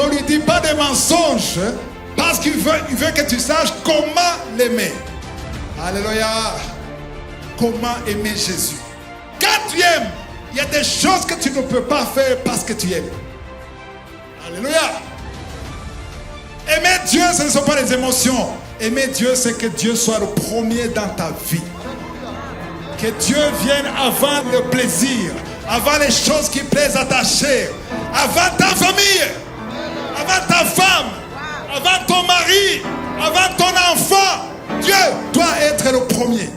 Ne lui dis pas des mensonges parce qu'il veut que tu saches comment l'aimer. Alléluia. Comment aimer Jésus. Quand tu aimes, il y a des choses que tu ne peux pas faire parce que tu aimes. Alléluia. Aimer Dieu, ce ne sont pas les émotions. Aimer Dieu, c'est que Dieu soit le premier dans ta vie. Que Dieu vienne avant le plaisir, avant les choses qui plaisent à ta chair, avant ta famille, avant ta femme, avant ton mari, avant ton enfant. Dieu doit être le premier.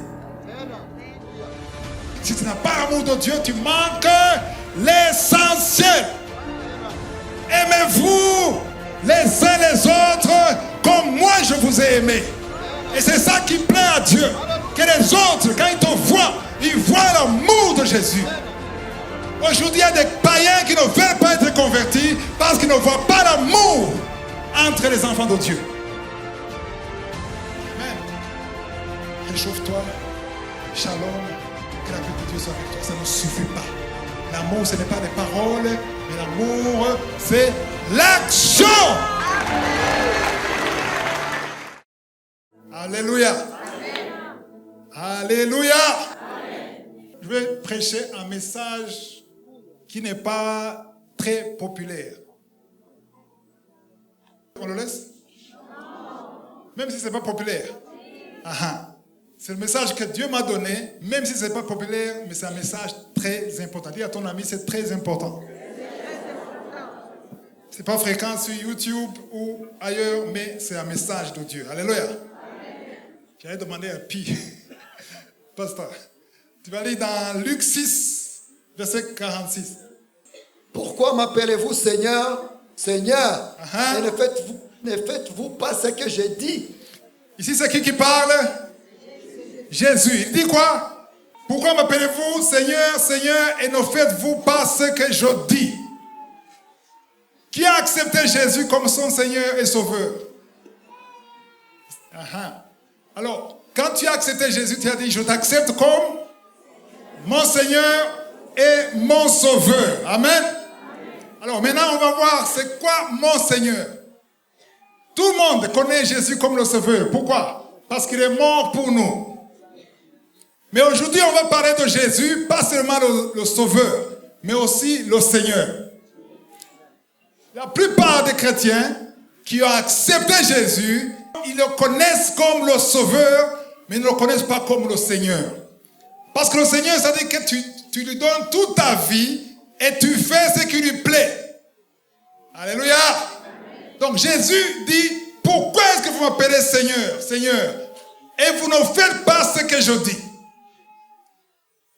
Si tu n'as pas l'amour de Dieu, tu manques l'essentiel. Aimez-vous les uns les autres comme moi je vous ai aimé. Et c'est ça qui plaît à Dieu. Que les autres, quand ils te voient, ils voient l'amour de Jésus. Aujourd'hui, il y a des païens qui ne veulent pas être convertis parce qu'ils ne voient pas l'amour entre les enfants de Dieu. Amen. Réchauffe-toi. Shalom. Que la paix de Dieu soit avec toi. Ça ne suffit pas. L'amour, ce n'est pas des paroles, mais l'amour, c'est l'action. Alléluia. Alléluia. Je vais prêcher un message qui n'est pas très populaire. On le laisse? Même si ce n'est pas populaire. C'est le message que Dieu m'a donné, même si ce n'est pas populaire, mais c'est un message très important. Dis à ton ami, c'est très important. Ce n'est pas fréquent sur YouTube ou ailleurs, mais c'est un message de Dieu. Alléluia. J'allais demander à Pi. Pasteur, tu vas lire dans Luc 6, verset 46. Pourquoi m'appelez-vous Seigneur, Seigneur, et ne faites-vous pas ce que j'ai dit? Ici, c'est qui parle? Jésus. Il dit quoi? Pourquoi m'appelez-vous Seigneur, Seigneur, et ne faites-vous pas ce que je dis? Qui a accepté Jésus comme son Seigneur et Sauveur? Alors, quand tu as accepté Jésus, tu as dit, je t'accepte comme mon Seigneur et mon Sauveur. Amen. Alors maintenant, on va voir c'est quoi mon Seigneur. Tout le monde connaît Jésus comme le Sauveur. Pourquoi? Parce qu'il est mort pour nous. Mais aujourd'hui, on va parler de Jésus, pas seulement le Sauveur, mais aussi le Seigneur. La plupart des chrétiens qui ont accepté Jésus, ils le connaissent comme le Sauveur, mais ils ne le connaissent pas comme le Seigneur. Parce que le Seigneur, ça dit que tu lui donnes toute ta vie et tu fais ce qui lui plaît. Alléluia. Donc Jésus dit, pourquoi est-ce que vous m'appelez Seigneur, Seigneur, et vous ne faites pas ce que je dis?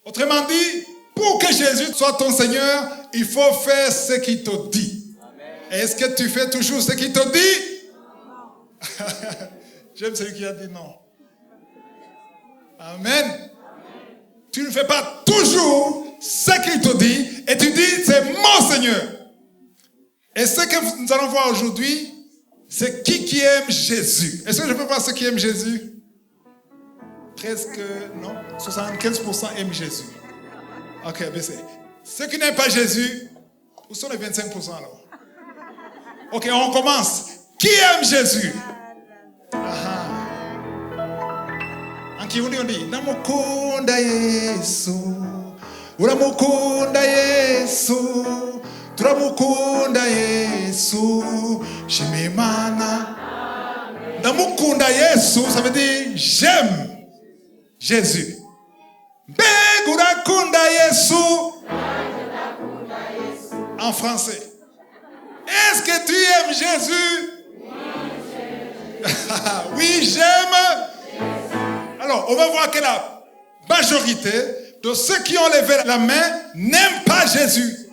Autrement dit, pour que Jésus soit ton Seigneur, il faut faire ce qu'il te dit. Est-ce que tu fais toujours ce qu'il te dit? J'aime celui qui a dit non. Amen. Tu ne fais pas toujours ce qu'il te dit et tu dis c'est mon Seigneur. Et ce que nous allons voir aujourd'hui, c'est qui aime Jésus. Est-ce que je peux voir ceux qui aiment Jésus? Presque, non, 75% aiment Jésus. Ok, baissez. Ceux qui n'aiment pas Jésus, où sont les 25% alors? Ok, on commence. Qui aime Jésus? En Kirundi on dit Namukunda Yesu, Uramukunda Yesu, Turamukunda Yesu, Shimimana. Namukunda Yesu, ça veut dire j'aime Jésus. Begurakunda Yesu. En français. Est-ce que tu aimes Jésus? Oui, j'aime. Alors, on va voir que la majorité de ceux qui ont levé la main n'aiment pas Jésus.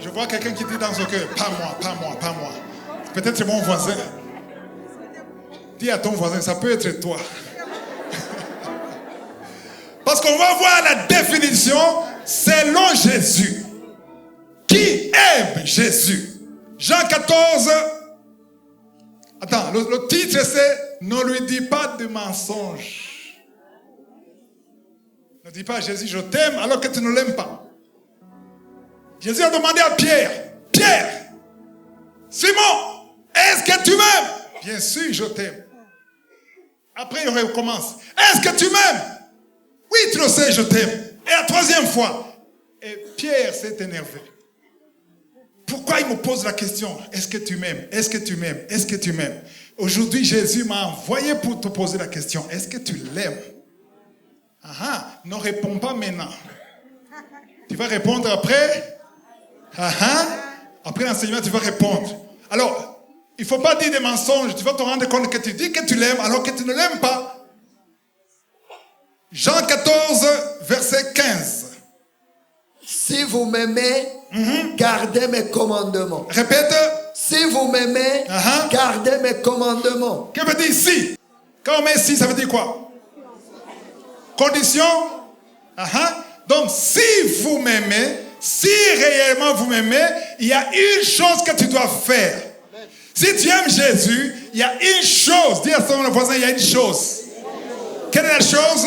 Je vois quelqu'un qui dit dans son cœur, pas moi, pas moi, pas moi. Peut-être c'est mon voisin. Dis à ton voisin, ça peut être toi. Parce qu'on va voir la définition selon Jésus. Qui aime Jésus? Jean 14. Attends, le titre c'est « Ne lui dis pas de mensonges ». Ne dis pas à Jésus « Je t'aime » alors que tu ne l'aimes pas. Jésus a demandé à Pierre, Pierre, Simon, est-ce que tu m'aimes? Bien sûr, je t'aime. Après, il recommence. Est-ce que tu m'aimes? Oui, tu le sais, je t'aime. Et la troisième fois. Et Pierre s'est énervé. Pourquoi il me pose la question? Est-ce que tu m'aimes? Est-ce que tu m'aimes? Est-ce que tu m'aimes? Aujourd'hui, Jésus m'a envoyé pour te poser la question. Est-ce que tu l'aimes? Ne réponds pas maintenant. Tu vas répondre après. Après l'enseignement, tu vas répondre. Alors, il ne faut pas dire des mensonges. Tu vas te rendre compte que tu dis que tu l'aimes alors que tu ne l'aimes pas. Jean 14, verset 15. Si vous m'aimez, gardez mes commandements. Répète. Si vous m'aimez, gardez mes commandements. Que veut dire si? Quand on met si, ça veut dire quoi? Condition. Donc, si vous m'aimez, si réellement vous m'aimez, il y a une chose que tu dois faire. Si tu aimes Jésus, il y a une chose. Dis à ton voisin, il y a une chose. Quelle est la chose?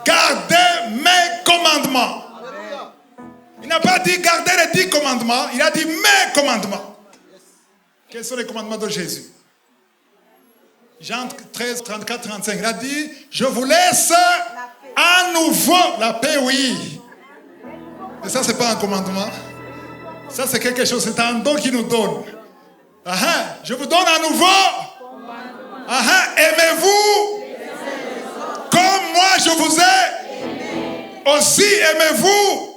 Gardez mes commandements. Il n'a pas dit garder les 10 commandements, il a dit mes commandements. Quels sont les commandements de Jésus? Jean 13, 34, 35. Il a dit, je vous laisse à nouveau la paix, oui. Mais ça, ce n'est pas un commandement. Ça, c'est quelque chose, c'est un don qu'il nous donne. Je vous donne à nouveau. Aimez-vous comme moi je vous ai. Aussi aimez-vous.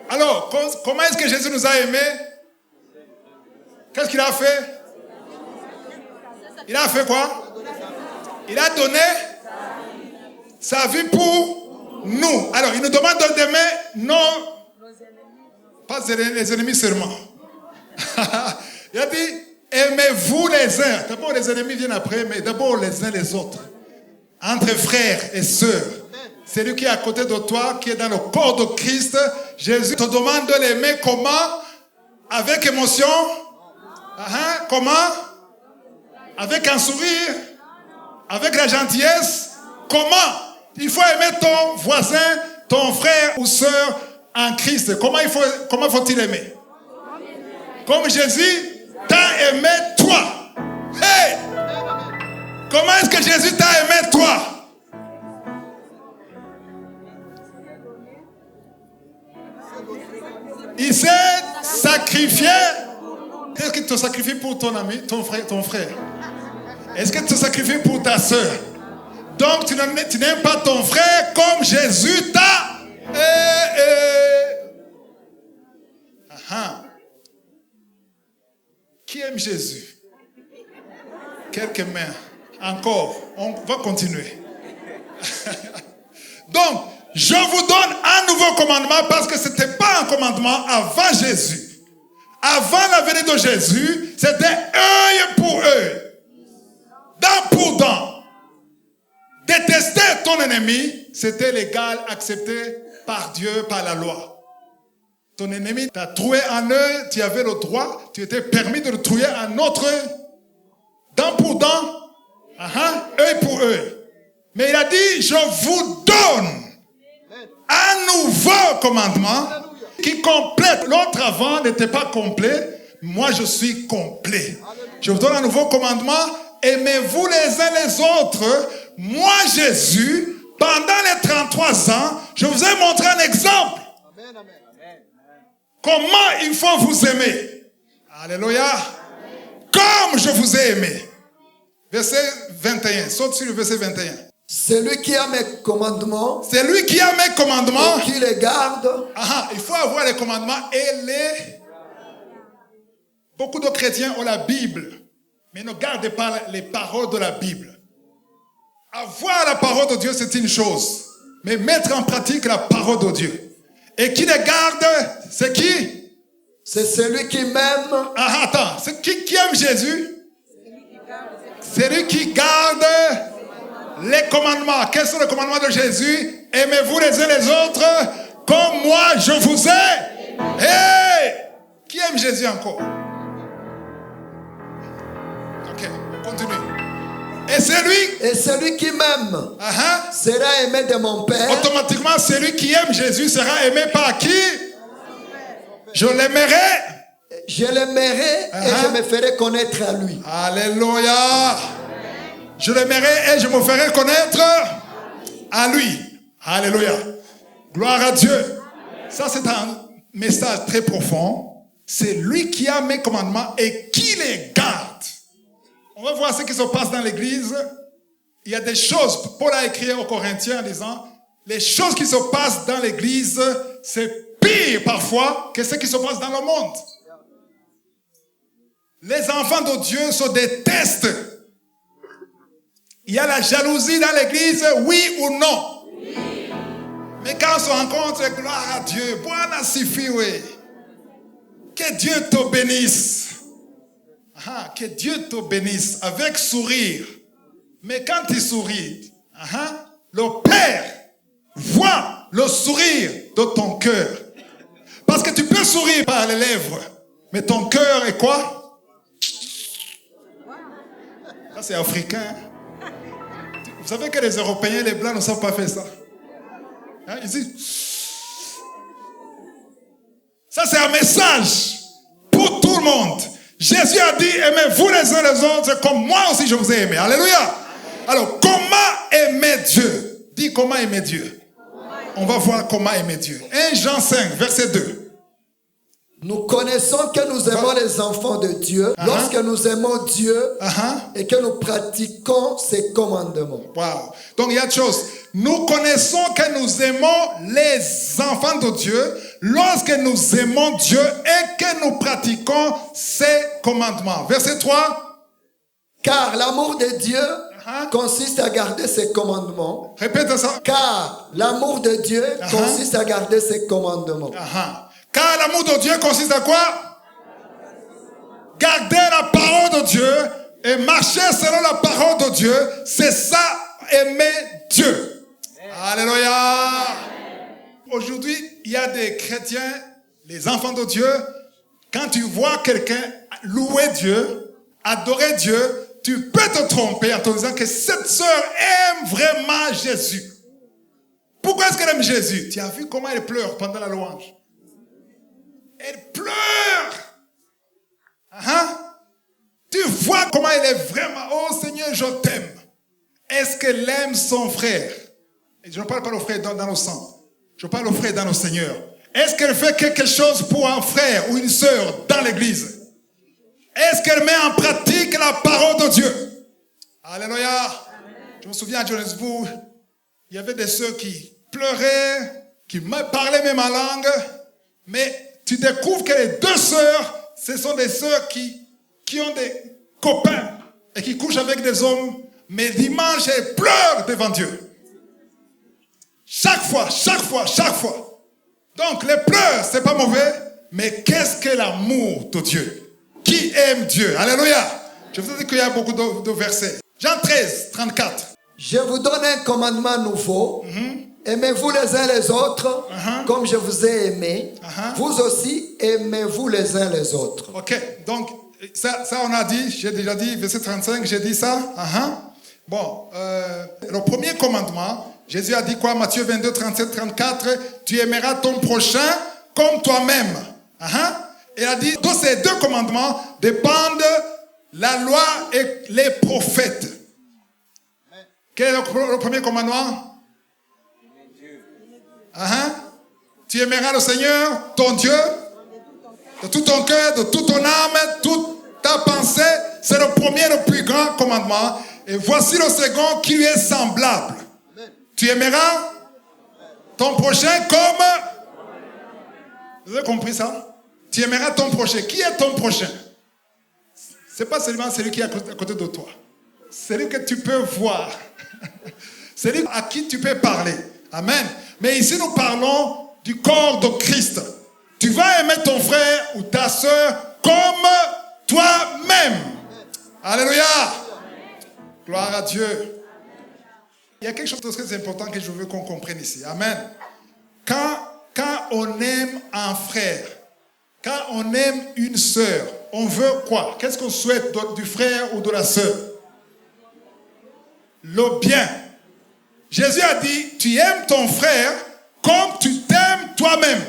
Alors, comment est-ce que Jésus nous a aimés? Qu'est-ce qu'il a fait? Il a fait quoi? Il a donné sa vie pour nous. Alors, il nous demande d'aimer pas les ennemis seulement. Il a dit, aimez-vous les uns. D'abord, les ennemis viennent après, mais d'abord les uns les autres. Entre frères et sœurs. Celui qui est à côté de toi, qui est dans le corps de Christ, Jésus te demande de l'aimer comment? Avec émotion? Comment? Avec un sourire? Avec la gentillesse? Comment? Il faut aimer ton voisin, ton frère ou sœur en Christ. Comment faut-il aimer? Comme Jésus t'a aimé toi. Hey! Comment est-ce que Jésus t'a aimé toi? Il s'est sacrifié. Est-ce que tu te sacrifies pour ton ami, ton frère? Est-ce que tu te sacrifies pour ta soeur? Donc tu n'aimes pas ton frère comme Jésus t'a. Qui aime Jésus? Quelques mains. Encore. On va continuer. Donc, je vous donne un nouveau commandement parce que ce n'était pas un commandement avant Jésus. Avant la venue de Jésus, c'était œil pour œil. Dent pour dent. Détester ton ennemi, c'était légal, accepté par Dieu, par la loi. Ton ennemi t'a troué un œil, tu avais le droit, tu étais permis de le trouver un autre œil. Dent pour dent, œil pour œil. Mais il a dit, je vous donne un nouveau commandement qui complète. L'autre avant n'était pas complet. Moi, je suis complet. Je vous donne un nouveau commandement. Aimez-vous les uns les autres. Moi, Jésus, pendant les 33 ans, je vous ai montré un exemple. Comment il faut vous aimer. Alléluia. Comme je vous ai aimé. Verset 21. Saute sur le verset 21. Celui qui a mes commandements. Celui qui a mes commandements. Et qui les garde. Il faut avoir les commandements et les. Beaucoup de chrétiens ont la Bible, mais ne gardent pas les paroles de la Bible. Avoir la parole de Dieu, c'est une chose, mais mettre en pratique la parole de Dieu. Et qui les garde, c'est qui? C'est celui qui m'aime. Attends, c'est qui aime Jésus? Celui qui garde les commandements. Quels sont les commandements de Jésus? Aimez-vous les uns les autres comme moi je vous ai. Hey! Qui aime Jésus encore? Ok, on continue. Et celui qui m'aime sera aimé de mon Père. Automatiquement, celui qui aime Jésus sera aimé par qui? Je l'aimerai. Je l'aimerai et je me ferai connaître à lui. Alléluia. Je l'aimerai et je me ferai connaître à lui. Alléluia. Gloire à Dieu. Ça, c'est un message très profond. C'est lui qui a mes commandements et qui les garde. On va voir ce qui se passe dans l'église. Il y a des choses, Paul a écrit aux Corinthiens en disant, les choses qui se passent dans l'église, c'est pire parfois que ce qui se passe dans le monde. Les enfants de Dieu se détestent. Il y a la jalousie dans l'église, oui ou non? Oui. Mais quand on se rencontre, gloire à Dieu, Bwana sifiwe. Que Dieu te bénisse. Que Dieu te bénisse avec sourire. Mais quand tu souris, le Père voit le sourire de ton cœur. Parce que tu peux sourire par les lèvres, mais ton cœur est quoi? Ça, c'est africain. Vous savez que les Européens, les Blancs ne savent pas faire ça. Ils disent... Ça, c'est un message pour tout le monde. Jésus a dit, aimez-vous les uns les autres comme moi aussi je vous ai aimé. Alléluia. Alors, comment aimer Dieu? Dis comment aimer Dieu. On va voir comment aimer Dieu. 1 Jean 5, verset 2. Nous connaissons que nous aimons les enfants de Dieu lorsque nous aimons Dieu et que nous pratiquons ses commandements. Wow. Donc il y a une chose. Nous connaissons que nous aimons les enfants de Dieu lorsque nous aimons Dieu et que nous pratiquons ses commandements. Verset 3. Car l'amour de Dieu consiste à garder ses commandements. Répète ça. Car l'amour de Dieu consiste à garder ses commandements. Car l'amour de Dieu consiste à quoi? Garder la parole de Dieu et marcher selon la parole de Dieu. C'est ça, aimer Dieu. Alléluia. Aujourd'hui, il y a des chrétiens, les enfants de Dieu. Quand tu vois quelqu'un louer Dieu, adorer Dieu, tu peux te tromper en te disant que cette sœur aime vraiment Jésus. Pourquoi est-ce qu'elle aime Jésus? Tu as vu comment elle pleure pendant la louange? Elle pleure. Tu vois comment elle est vraiment. Oh Seigneur, je t'aime. Est-ce qu'elle aime son frère? Et je ne parle pas au frère dans le sang. Je parle au frère dans le Seigneur. Est-ce qu'elle fait quelque chose pour un frère ou une sœur dans l'église? Est-ce qu'elle met en pratique la parole de Dieu? Alléluia. Je me souviens à Johannesburg, il y avait des sœurs qui pleuraient, qui parlaient même en langue, mais tu découvres que les deux sœurs, ce sont des sœurs qui ont des copains et qui couchent avec des hommes, mais dimanche, elles pleurent devant Dieu. Chaque fois. Donc, les pleurs, c'est pas mauvais, mais qu'est-ce que l'amour de Dieu? Qui aime Dieu? Alléluia. Je vous ai dit qu'il y a beaucoup de versets. Jean 13, 34. Je vous donne un commandement nouveau. Aimez-vous les uns les autres comme je vous ai aimé. Vous aussi, aimez-vous les uns les autres. Ok, donc ça on a dit, j'ai déjà dit, verset 35, j'ai dit ça. Bon, le premier commandement, Jésus a dit quoi? Matthieu 22, 37, 34, tu aimeras ton prochain comme toi-même. Il a dit, de ces deux commandements dépendent la loi et les prophètes. Quel est le premier commandement? Tu aimeras le Seigneur, ton Dieu, de tout ton cœur, de toute ton âme, toute ta pensée. C'est le premier, le plus grand commandement. Et voici le second qui lui est semblable. Tu aimeras ton prochain comme... Vous avez compris ça? Tu aimeras ton prochain. Qui est ton prochain? Ce n'est pas seulement celui qui est à côté de toi. Celui que tu peux voir. Celui à qui tu peux parler. Amen. Mais ici, nous parlons du corps de Christ. Tu vas aimer ton frère ou ta soeur comme toi-même. Alléluia. Gloire à Dieu. Il y a quelque chose de très important que je veux qu'on comprenne ici. Amen. Quand on aime un frère, quand on aime une sœur, on veut quoi? Qu'est-ce qu'on souhaite du frère ou de la sœur? Le bien. Jésus a dit, tu aimes ton frère comme tu t'aimes toi-même.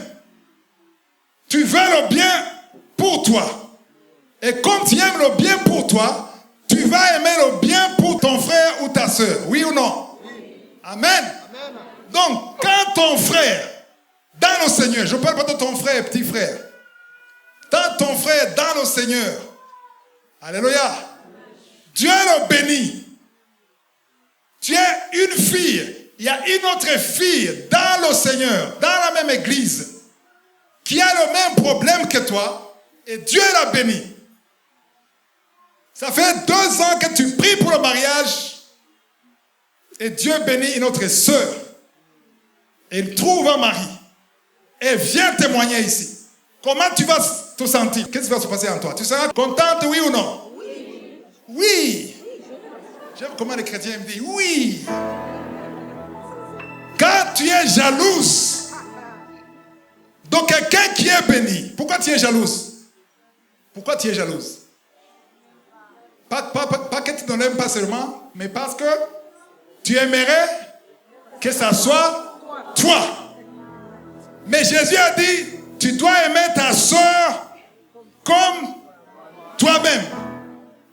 tu veux le bien pour toi. Et comme tu aimes le bien pour toi, tu vas aimer le bien pour ton frère ou ta soeur. Oui ou non? Oui. Amen. Amen. Donc, quand ton frère, dans le Seigneur, je ne parle pas de ton frère et petit frère, quand ton frère dans le Seigneur, alléluia, Dieu le bénit. Tu es une fille, il y a une autre fille dans le Seigneur, dans la même église, qui a le même problème que toi, et Dieu l'a béni. Ça fait 2 ans que tu pries pour le mariage, et Dieu bénit une autre sœur. Elle trouve un mari, et vient témoigner ici. Comment tu vas te sentir? Qu'est-ce qui va se passer en toi? Tu seras contente, oui ou non? Oui. Oui. J'aime comment les chrétiens me disent oui. Quand tu es jalouse de quelqu'un qui est béni, pourquoi tu es jalouse? Pourquoi tu es jalouse? Pas que tu ne l'aimes pas seulement, mais parce que tu aimerais que ça soit toi. Mais Jésus a dit, tu dois aimer ta soeur comme toi-même.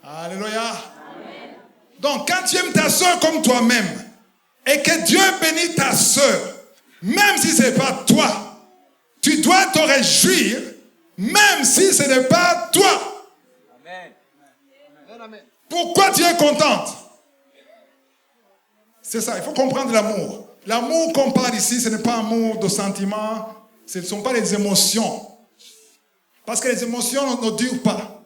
Alléluia. Donc, quand tu aimes ta soeur comme toi-même, et que Dieu bénit ta soeur, même si ce n'est pas toi, tu dois te réjouir, même si ce n'est pas toi. Amen. Pourquoi tu es contente? C'est ça, il faut comprendre l'amour. L'amour qu'on parle ici, ce n'est pas un amour de sentiments, ce ne sont pas les émotions. Parce que les émotions ne durent pas.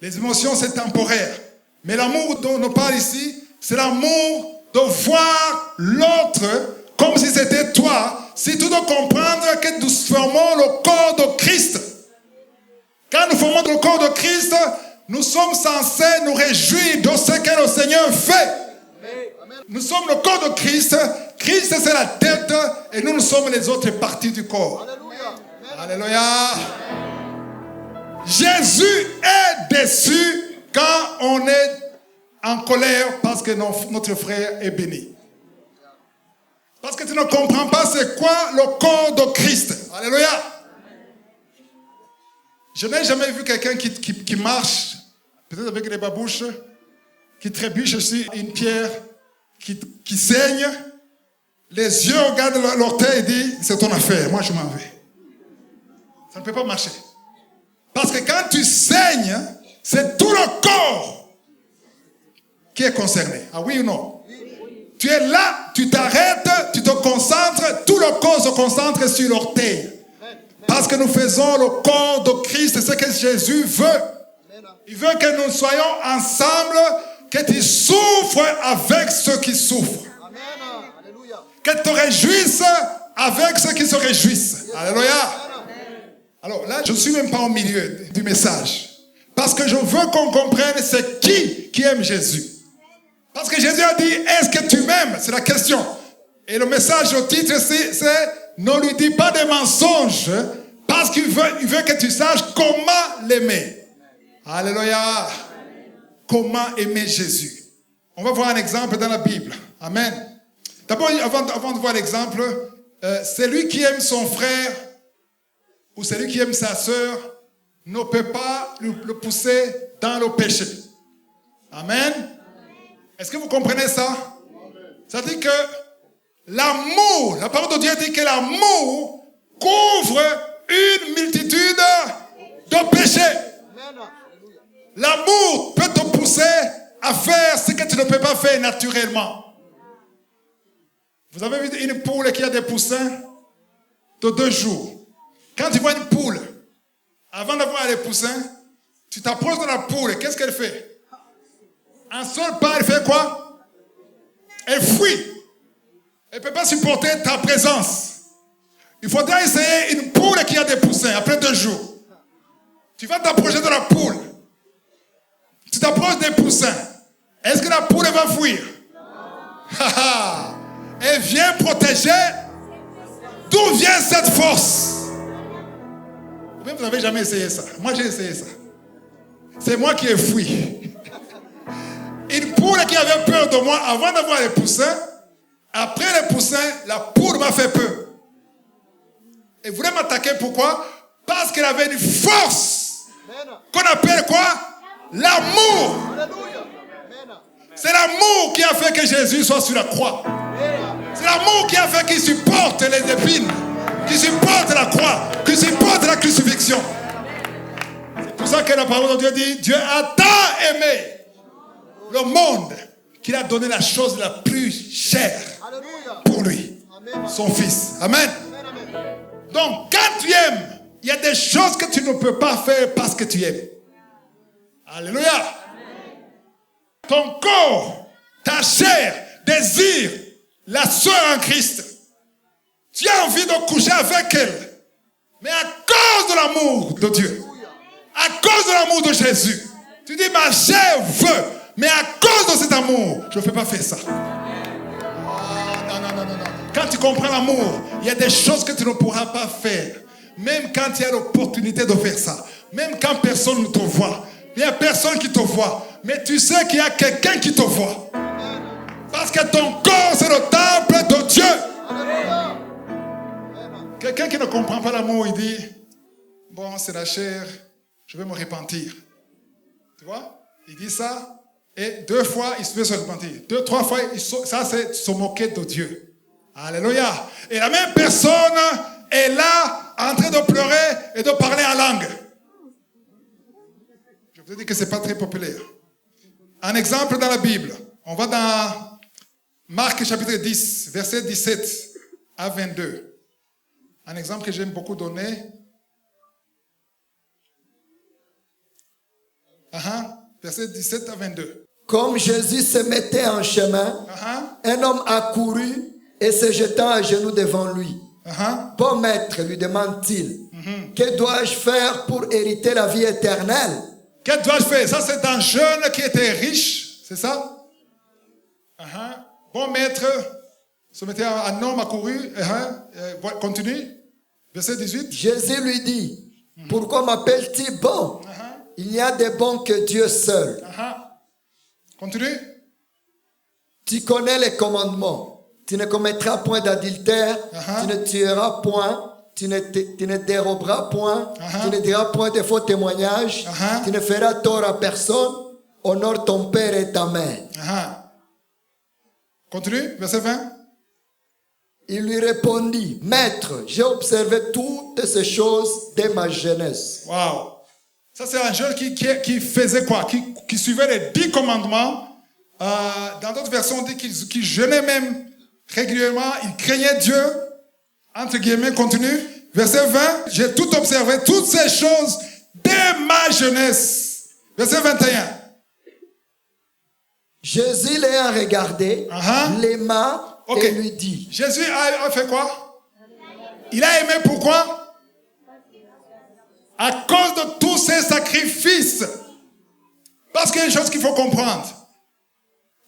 Les émotions, c'est temporaire. Mais l'amour dont on parle ici, c'est l'amour de voir l'autre comme si c'était toi. Si tu dois comprendre que nous formons le corps de Christ. Quand nous formons le corps de Christ, nous sommes censés nous réjouir de ce que le Seigneur fait. Nous sommes le corps de Christ. Christ, c'est la tête et nous sommes les autres parties du corps. Alléluia. Jésus est déçu quand on est en colère parce que notre frère est béni. Parce que tu ne comprends pas c'est quoi le corps de Christ. Alléluia. Je n'ai jamais vu quelqu'un qui marche, peut-être avec des babouches, qui trébuche sur une pierre, qui saigne. Les yeux regardent l'orteil et disent, c'est ton affaire, moi je m'en vais. Ça ne peut pas marcher. Parce que quand tu saignes, c'est tout le corps qui est concerné. Ah oui ou non? Oui. Tu es là, tu t'arrêtes, tu te concentres, tout le corps se concentre sur l'orteil. Parce que nous faisons le corps de Christ, c'est ce que Jésus veut. Il veut que nous soyons ensemble, que tu souffres avec ceux qui souffrent. Que tu te réjouisses avec ceux qui se réjouissent. Alléluia. Alors là, je ne suis même pas au milieu du message. Parce que je veux qu'on comprenne c'est qui aime Jésus. Parce que Jésus a dit, est-ce que tu m'aimes? C'est la question. Et le message au titre, c'est ne lui dis pas des mensonges, parce qu'il veut que tu saches comment l'aimer. Alléluia. Comment aimer Jésus. On va voir un exemple dans la Bible. Amen. D'abord, avant de voir l'exemple, celui qui aime son frère ou celui qui aime sa sœur ne peut pas le pousser dans le péché. Amen. Est-ce que vous comprenez ça? Ça dit que l'amour, la parole de Dieu dit que l'amour couvre une multitude de péchés. L'amour peut te pousser à faire ce que tu ne peux pas faire naturellement. Vous avez vu une poule qui a des poussins de 2 jours. Quand tu vois une poule, avant d'avoir les poussins, tu t'approches de la poule, qu'est-ce qu'elle fait? Un seul pas, elle fait quoi? Elle fuit. Elle ne peut pas supporter ta présence. Il faudra essayer une poule qui a des poussins après 2 jours. Tu vas t'approcher de la poule. Tu t'approches des poussins. Est-ce que la poule va fuir? Non. Elle vient protéger. D'où vient cette force? Vous n'avez jamais essayé ça. Moi, j'ai essayé ça. C'est moi qui ai fui. Une poule qui avait peur de moi avant d'avoir les poussins. Après les poussins, la poule m'a fait peur. Elle voulait m'attaquer. Pourquoi? Parce qu'il avait une force qu'on appelle quoi? L'amour. C'est l'amour qui a fait que Jésus soit sur la croix. C'est l'amour qui a fait qu'il supporte les épines, qu'il supporte la croix, qu'il supporte la crucifixion. C'est pour ça que la parole de Dieu dit, Dieu a tant aimé le monde qu'il a donné la chose la plus chère pour lui, son Fils. Amen. Donc, quand tu aimes, il y a des choses que tu ne peux pas faire parce que tu aimes. Alléluia. Ton corps, ta chair, désire la soeur en Christ. Tu as envie de coucher avec elle. Mais à cause de l'amour de Dieu, à cause de l'amour de Jésus, tu dis, ma chair veut, mais à cause de cet amour, je ne peux pas faire ça. Non. Quand tu comprends l'amour, il y a des choses que tu ne pourras pas faire. Même quand tu as l'opportunité de faire ça. Même quand personne ne te voit. Il n'y a personne qui te voit. Mais tu sais qu'il y a quelqu'un qui te voit. Parce que ton corps, c'est le temple de Dieu. Quelqu'un qui ne comprend pas l'amour, il dit, bon, c'est la chair, je vais me repentir. Tu vois? Il dit ça, et 2 fois, il veut se repentir. 2, 3 fois, ça, c'est se moquer de Dieu. Alléluia. Et la même personne est là, en train de pleurer et de parler en langue. Je vous ai dit que ce n'est pas très populaire. Un exemple dans la Bible. On va dans Marc chapitre 10, verset 17 à 22. Un exemple que j'aime beaucoup donner. Verset 17 à 22. Comme Jésus se mettait en chemin, un homme accourut et se jetant à genoux devant lui. Bon maître, lui demande-t-il, que dois-je faire pour hériter la vie éternelle? Que dois-je faire? Ça, c'est un jeune qui était riche, c'est ça? Bon maître, se mettait un homme accouru. Continue. Verset 18. Jésus lui dit, pourquoi m'appelles-tu bon? Il n'y a de bon que Dieu seul. Continue. Tu connais les commandements. Tu ne commettras point d'adultère, tu ne tueras point, tu ne déroberas point, tu ne diras point de faux témoignages, tu ne feras tort à personne, honore ton père et ta mère. Continue, verset 20. Il lui répondit, Maître, j'ai observé toutes ces choses dès ma jeunesse. Wow. Ça, c'est un jeune qui faisait quoi? Qui suivait les 10 commandements. Dans d'autres versions, on dit qu'il jeûnait même régulièrement. Il craignait Dieu. Entre guillemets, continue. Verset 20. J'ai tout observé, toutes ces choses dès ma jeunesse. Verset 21. Jésus l'ayant regardé, l'aima et lui dit. Jésus a fait quoi? Il a aimé pourquoi? À cause de tous ces sacrifices. Parce qu'il y a une chose qu'il faut comprendre.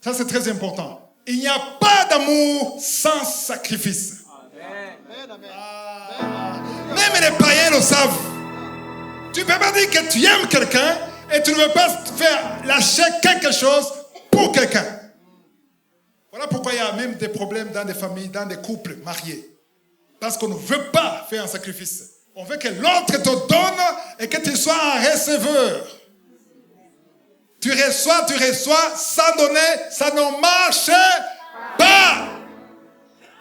Ça, c'est très important. Il n'y a pas d'amour sans sacrifice. Même les païens le savent. Tu ne peux pas dire que tu aimes quelqu'un et tu ne veux pas faire lâcher quelque chose pour quelqu'un. Voilà pourquoi il y a même des problèmes dans des familles, dans des couples mariés. Parce qu'on ne veut pas faire un sacrifice. On veut que l'autre te donne et que tu sois un receveur. Tu reçois, sans donner, ça ne marche pas.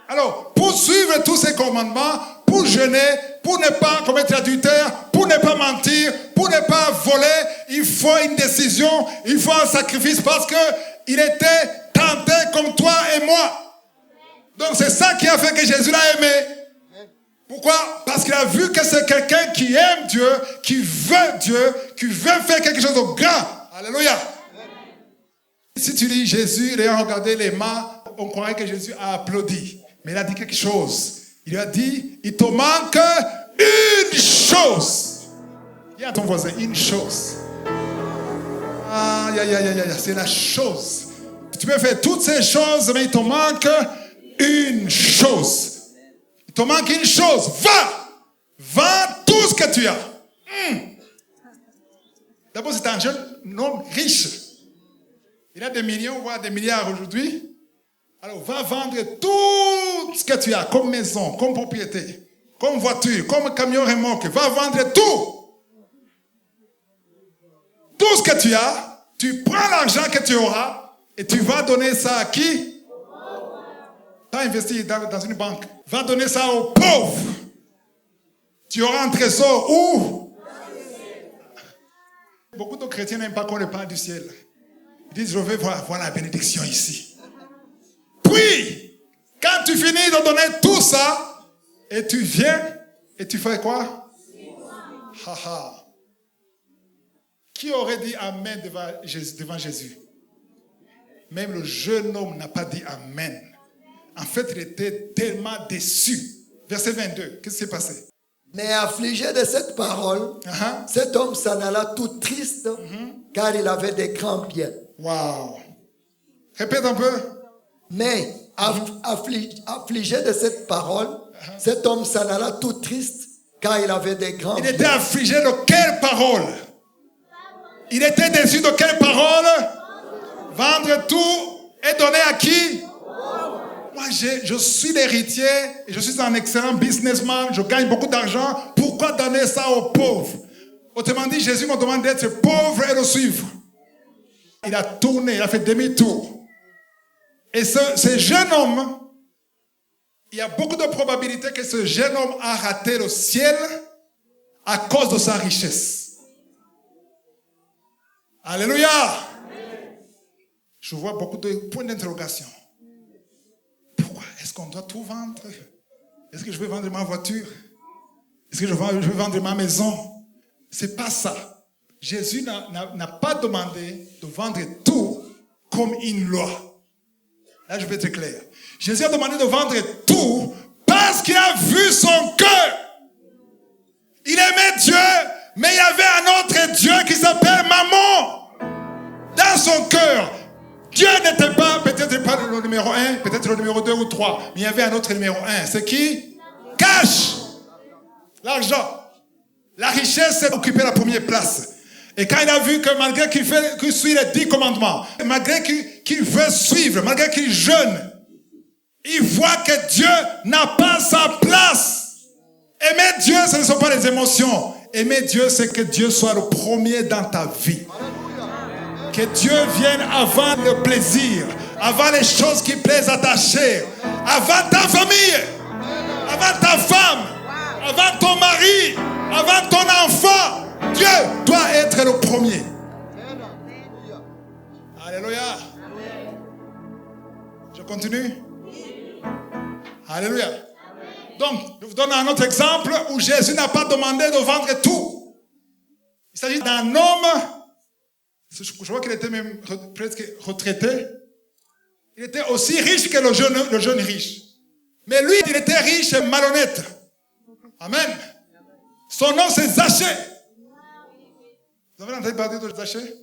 Alors, pour suivre tous ces commandements, pour jeûner, pour ne pas commettre l'adultère, pour ne pas mentir, pour ne pas voler, il faut une décision, il faut un sacrifice parce qu'il était tenté comme toi et moi. Donc c'est ça qui a fait que Jésus l'a aimé. Pourquoi? Parce qu'il a vu que c'est quelqu'un qui aime Dieu, qui veut faire quelque chose de grand. Alléluia. Si tu lis Jésus, il a regardé les mains, on croirait que Jésus a applaudi. Mais il a dit quelque chose. Il lui a dit, il te manque une chose. Il y a ton voisin, une chose. C'est la chose. Tu peux faire toutes ces choses, mais il te manque une chose. Il te manque une chose. Vends tout ce que tu as. D'abord, c'est un jeune homme riche. Il a des millions, voire des milliards aujourd'hui. Alors, va vendre tout ce que tu as, comme maison, comme propriété, comme voiture, comme camion remorque, va vendre tout. Tout ce que tu as, tu prends l'argent que tu auras et tu vas donner ça à qui? Pas investir dans une banque. Va donner ça aux pauvres. Tu auras un trésor où? Beaucoup de chrétiens n'aiment pas qu'on leur parle du ciel. Ils disent, je veux voir la bénédiction ici. Puis, quand tu finis de donner tout ça, et tu viens, et tu fais quoi? Haha. Qui aurait dit Amen devant Jésus? Même le jeune homme n'a pas dit Amen. En fait, il était tellement déçu. Verset 22, qu'est-ce qui s'est passé? Mais affligé de cette parole, cet homme s'en alla tout triste, car il avait des grands biens. Wow. Répète un peu. Mais affligé de cette parole, cet homme s'en alla tout triste, car il avait des grands biens. Il était affligé de quelle parole? Il était déçu de quelle parole? Vendre tout et donner à qui? Moi, je suis l'héritier et je suis un excellent businessman, je gagne beaucoup d'argent. Pourquoi donner ça aux pauvres? Autrement dit, Jésus me demande d'être pauvre et de suivre. Il a tourné, il a fait demi-tour. Et ce jeune homme, il y a beaucoup de probabilités que ce jeune homme a raté le ciel à cause de sa richesse. Alléluia! Je vois beaucoup de points d'interrogation. Pourquoi est-ce qu'on doit tout vendre? Est-ce que je vais vendre ma voiture? Est-ce que je vais vendre ma maison? C'est pas ça. Jésus n'a pas demandé de vendre tout comme une loi. Là, je vais être clair. Jésus a demandé de vendre tout parce qu'il a vu son cœur. Il aimait Dieu, mais il y avait un autre Dieu qui s'appelle Mammon. Dans son cœur, Dieu n'était pas, peut-être pas le numéro 1, peut-être le numéro 2 ou 3, mais il y avait un autre numéro 1. C'est qui? Cash. L'argent. La richesse s'est occupée la première place. Et quand il a vu que malgré qu'il suit les 10 commandements, malgré qu'il veut suivre, malgré qu'il jeûne, il voit que Dieu n'a pas sa place. Aimer Dieu, ce ne sont pas les émotions. Aimer Dieu, c'est que Dieu soit le premier dans ta vie. Que Dieu vienne avant le plaisir, avant les choses qui plaisent à ta chair, avant ta famille, avant ta femme, avant ton mari, avant ton enfant. Dieu doit être le premier. Alléluia. Je continue. Alléluia. Donc, je vous donne un autre exemple où Jésus n'a pas demandé de vendre tout. Il s'agit d'un homme, je crois qu'il était même presque retraité. Il était aussi riche que le jeune riche. Mais lui, il était riche et malhonnête. Amen. Son nom, c'est Zachée. Vous avez entendu parler de Zachée?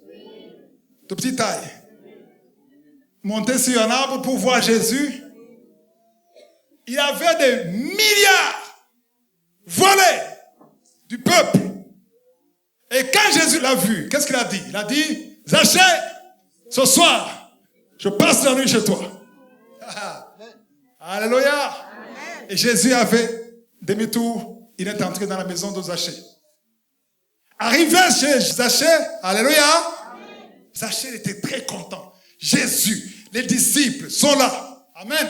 De petite taille. Monté sur un arbre pour voir Jésus. Il avait des milliards volés du peuple. Et quand Jésus l'a vu, qu'est-ce qu'il a dit? Il a dit, Zachée, ce soir, je passe la nuit chez toi. Alléluia. Et Jésus a fait demi-tour. Il est entré dans la maison de Zachée. Arrivé chez Zachée, alléluia, Zachée était très content. Jésus, les disciples sont là. Amen.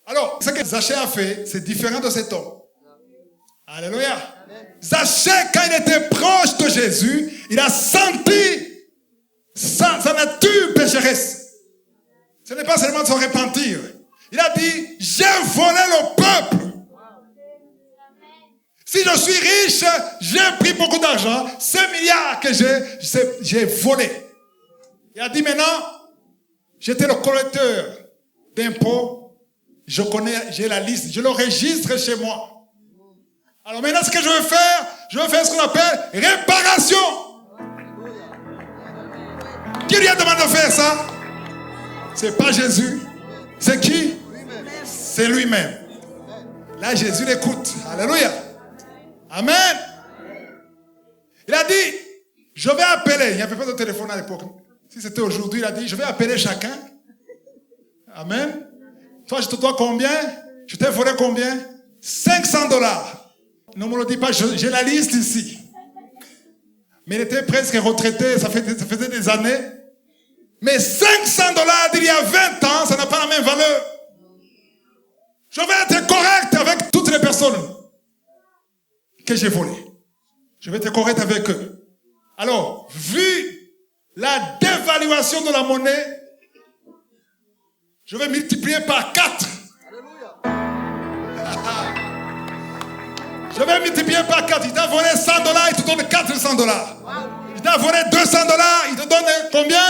Alors, ce que Zachée a fait, c'est différent de cet homme. Alléluia. Zachée, quand il était proche de Jésus, il a senti sa nature pécheresse. Ce n'est pas seulement de se repentir. Il a dit, j'ai volé le peuple. Si je suis riche, j'ai pris beaucoup d'argent. Ces milliards que j'ai volé. Il a dit maintenant, j'étais le collecteur d'impôts. Je connais, j'ai la liste, je le registre chez moi. Alors maintenant, ce que je veux faire ce qu'on appelle réparation. Qui lui a demandé de faire ça? C'est pas Jésus. C'est qui? C'est lui-même. Là, Jésus l'écoute. Alléluia. Amen. Il a dit, je vais appeler. Il n'y avait pas de téléphone à l'époque. Si c'était aujourd'hui, il a dit, je vais appeler chacun. Amen. Toi, je te dois combien? Je t'ai volé combien? $500. Ne me le dis pas, j'ai la liste ici. Mais il était presque retraité, ça faisait des années. Mais $500 d'il y a 20 ans, ça n'a pas la même valeur. Je vais être correct avec toutes les personnes que j'ai volées. Je vais être correct avec eux. Alors, vu la dévaluation de la monnaie, je vais multiplier par 4. Je vais multiplier par 4. Il t'a volé $100, il te donne $400. Il t'a volé $200, il te donne combien?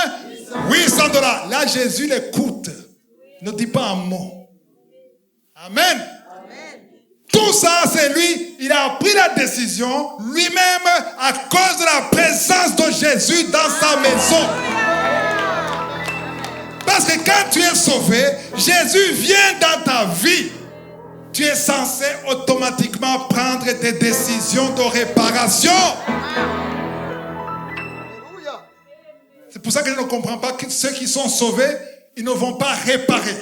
$800. Là, Jésus l'écoute. Ne dit pas un mot. Amen. Tout ça, c'est lui. Il a pris la décision lui-même à cause de la présence de Jésus dans sa maison. Parce que quand tu es sauvé, Jésus vient dans ta vie. Tu es censé automatiquement prendre des décisions de réparation. C'est pour ça que je ne comprends pas que ceux qui sont sauvés, ils ne vont pas réparer.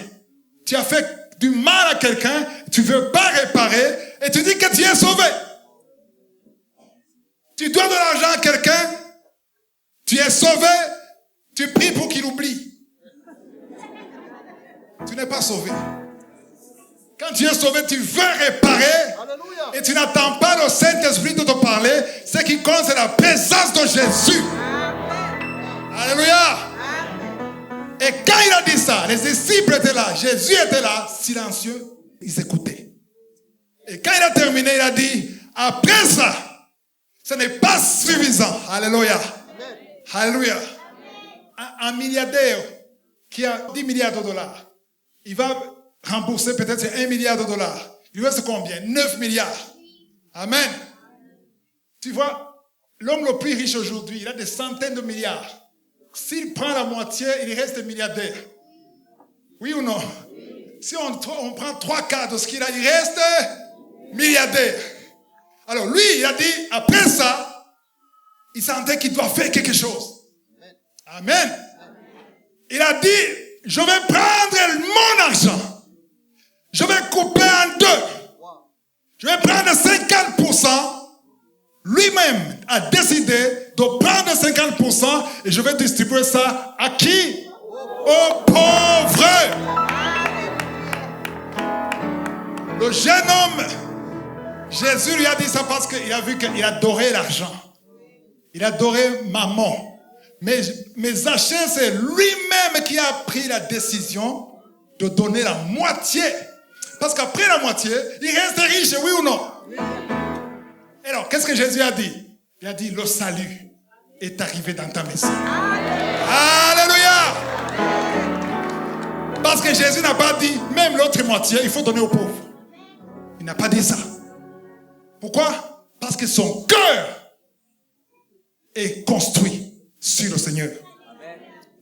Tu as fait du mal à quelqu'un, tu ne veux pas réparer, et tu dis que tu es sauvé. Tu dois de l'argent à quelqu'un, tu es sauvé, tu pries pour qu'il oublie. Tu n'es pas sauvé. Quand tu es sauvé, tu veux réparer. Alléluia. Et tu n'attends pas le Saint-Esprit de te parler. Ce qui compte, c'est la présence de Jésus. Amen. Alléluia. Amen. Et quand il a dit ça, les disciples étaient là, Jésus était là, silencieux, ils écoutaient. Et quand il a terminé, il a dit, après ça, ce n'est pas suffisant. Alléluia. Amen. Alléluia. Un milliardaire qui a 10 milliards de dollars, il va rembourser peut-être $1 milliard. Il reste combien? 9 milliards. Amen. Tu vois, l'homme le plus riche aujourd'hui, il a des centaines de milliards. S'il prend la moitié, il reste milliardaire. Oui ou non? Si on prend 3/4 de ce qu'il a, il reste milliardaire. Alors lui, il a dit, après ça, il sentait qu'il doit faire quelque chose. Amen. Il a dit, je vais prendre mon argent. Je vais couper en deux. Je vais prendre 50%. Lui-même a décidé de prendre 50% et je vais distribuer ça à qui? Aux pauvres. Le jeune homme, Jésus lui a dit ça parce qu'il a vu qu'il adorait l'argent. Il adorait maman. Mais Zachée, c'est lui-même qui a pris la décision de donner la moitié. Parce qu'après la moitié, il reste riche, oui ou non? Oui. Alors, qu'est-ce que Jésus a dit? Il a dit, le salut est arrivé dans ta maison. Alléluia! Parce que Jésus n'a pas dit, même l'autre moitié, il faut donner aux pauvres. Il n'a pas dit ça. Pourquoi? Parce que son cœur est construit sur le Seigneur.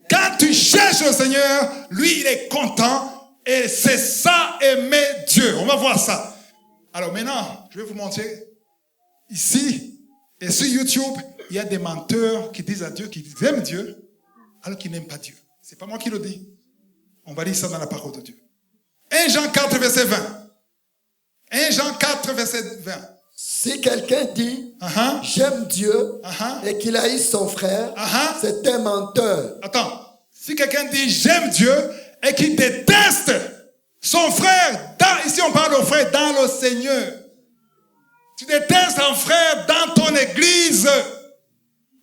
Quand tu cherches le Seigneur, lui, il est content. Et c'est ça, aimer Dieu. On va voir ça. Alors maintenant, je vais vous montrer. Ici, et sur YouTube, il y a des menteurs qui disent à Dieu qu'ils aiment Dieu, alors qu'ils n'aiment pas Dieu. C'est pas moi qui le dis. On va lire ça dans la parole de Dieu. 1 Jean 4, verset 20. 1 Jean 4, verset 20. Si quelqu'un dit, j'aime Dieu, et qu'il haït son frère, c'est un menteur. Attends. Si quelqu'un dit, j'aime Dieu, et qu'il déteste son frère, ici on parle de frère dans le Seigneur. Tu détestes un frère dans ton église,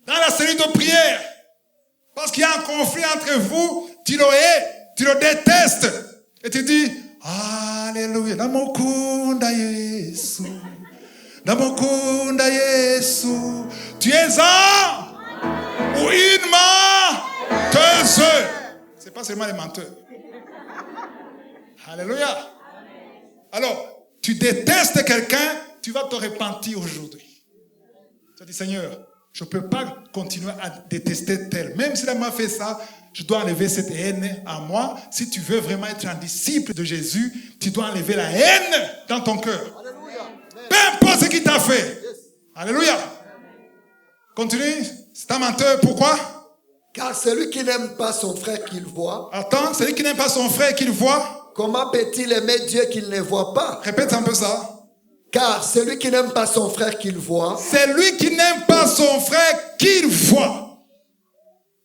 dans la cellule de prière, parce qu'il y a un conflit entre vous, tu le hais, tu le détestes, et tu dis, Alléluia, Namokunda Yesu, Namokunda Yesu, tu es un ou une menteuse. C'est pas seulement les menteurs. Alléluia. Alors, tu détestes quelqu'un, tu vas te repentir aujourd'hui. Tu dis, Seigneur, je ne peux pas continuer à détester tel. Même s'il m'a fait ça, je dois enlever cette haine à moi. Si tu veux vraiment être un disciple de Jésus, tu dois enlever la haine dans ton cœur. Peu importe ce qu'il t'a fait. Alléluia. Continue. C'est un menteur. Pourquoi? Car celui qui n'aime pas son frère qu'il voit. Attends, celui qui n'aime pas son frère qu'il voit. Comment peut-il aimer Dieu qu'il ne voit pas? Répète un peu ça. Car celui qui n'aime pas son frère qu'il voit, c'est lui qui n'aime pas son frère qu'il voit.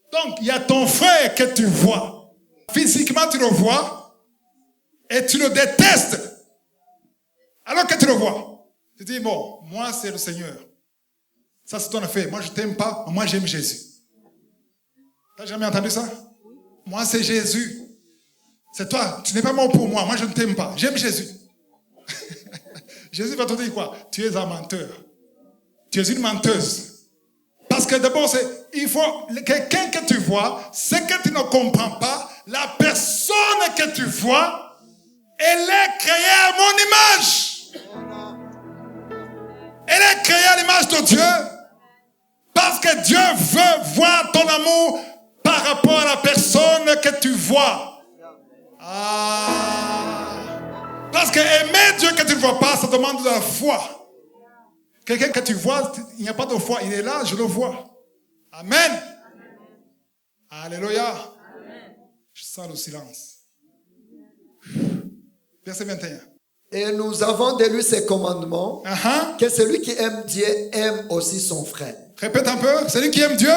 Donc, il y a ton frère que tu vois. Physiquement, tu le vois et tu le détestes. Alors que tu le vois. Tu dis, bon, moi, c'est le Seigneur. Ça, c'est ton affaire. Moi, je t'aime pas. Moi, j'aime Jésus. T'as jamais entendu ça? Moi, c'est Jésus. C'est toi. Tu n'es pas mort pour moi. Moi, je ne t'aime pas. J'aime Jésus. Jésus va te dire quoi? Tu es un menteur. Tu es une menteuse. Parce que d'abord, il faut quelqu'un que tu vois, ce que tu ne comprends pas, la personne que tu vois, elle est créée à mon image. Elle est créée à l'image de Dieu. Parce que Dieu veut voir ton amour par rapport à la personne que tu vois. Parce que aimer Dieu que tu ne vois pas, ça demande de la foi. Quelqu'un que tu vois, il n'y a pas de foi. Il est là, je le vois. Amen. Alléluia. Amen. Je sens le silence. Verset 21. Et nous avons de lui ces commandements, que celui qui aime Dieu aime aussi son frère. Répète un peu. Celui qui aime Dieu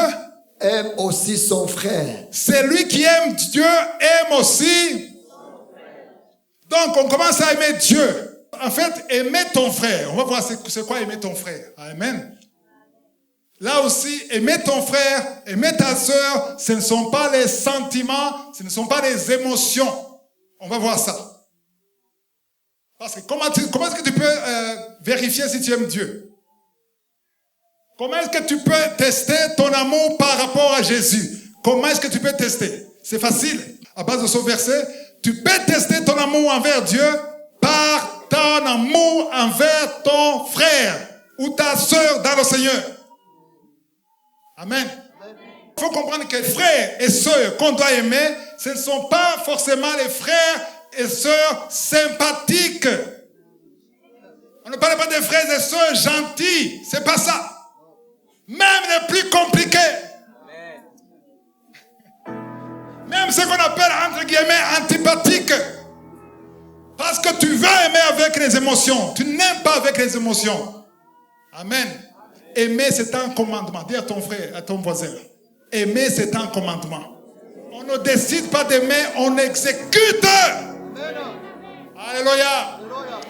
aime aussi son frère. Celui qui aime Dieu aime aussi. Donc, on commence à aimer Dieu. En fait, aimer ton frère. On va voir c'est quoi aimer ton frère. Amen. Là aussi, aimer ton frère, aimer ta soeur, ce ne sont pas les sentiments, ce ne sont pas les émotions. On va voir ça. Parce que comment est-ce que tu peux vérifier si tu aimes Dieu? Comment est-ce que tu peux tester ton amour par rapport à Jésus? Comment est-ce que tu peux tester? C'est facile. À base de ce verset, tu peux tester ton amour envers Dieu par ton amour envers ton frère ou ta sœur dans le Seigneur. Amen. Il faut comprendre que frères et sœurs qu'on doit aimer, ce ne sont pas forcément les frères et sœurs sympathiques. On ne parle pas des frères et sœurs gentils. C'est pas ça. Même les plus compliqués. Même ce qu'on appelle entre guillemets antipathiques. Parce que tu veux aimer avec les émotions. Tu n'aimes pas avec les émotions. Amen. Aimer, c'est un commandement. Dis à ton frère, à ton voisin. Aimer, c'est un commandement. On ne décide pas d'aimer, on exécute. Alléluia.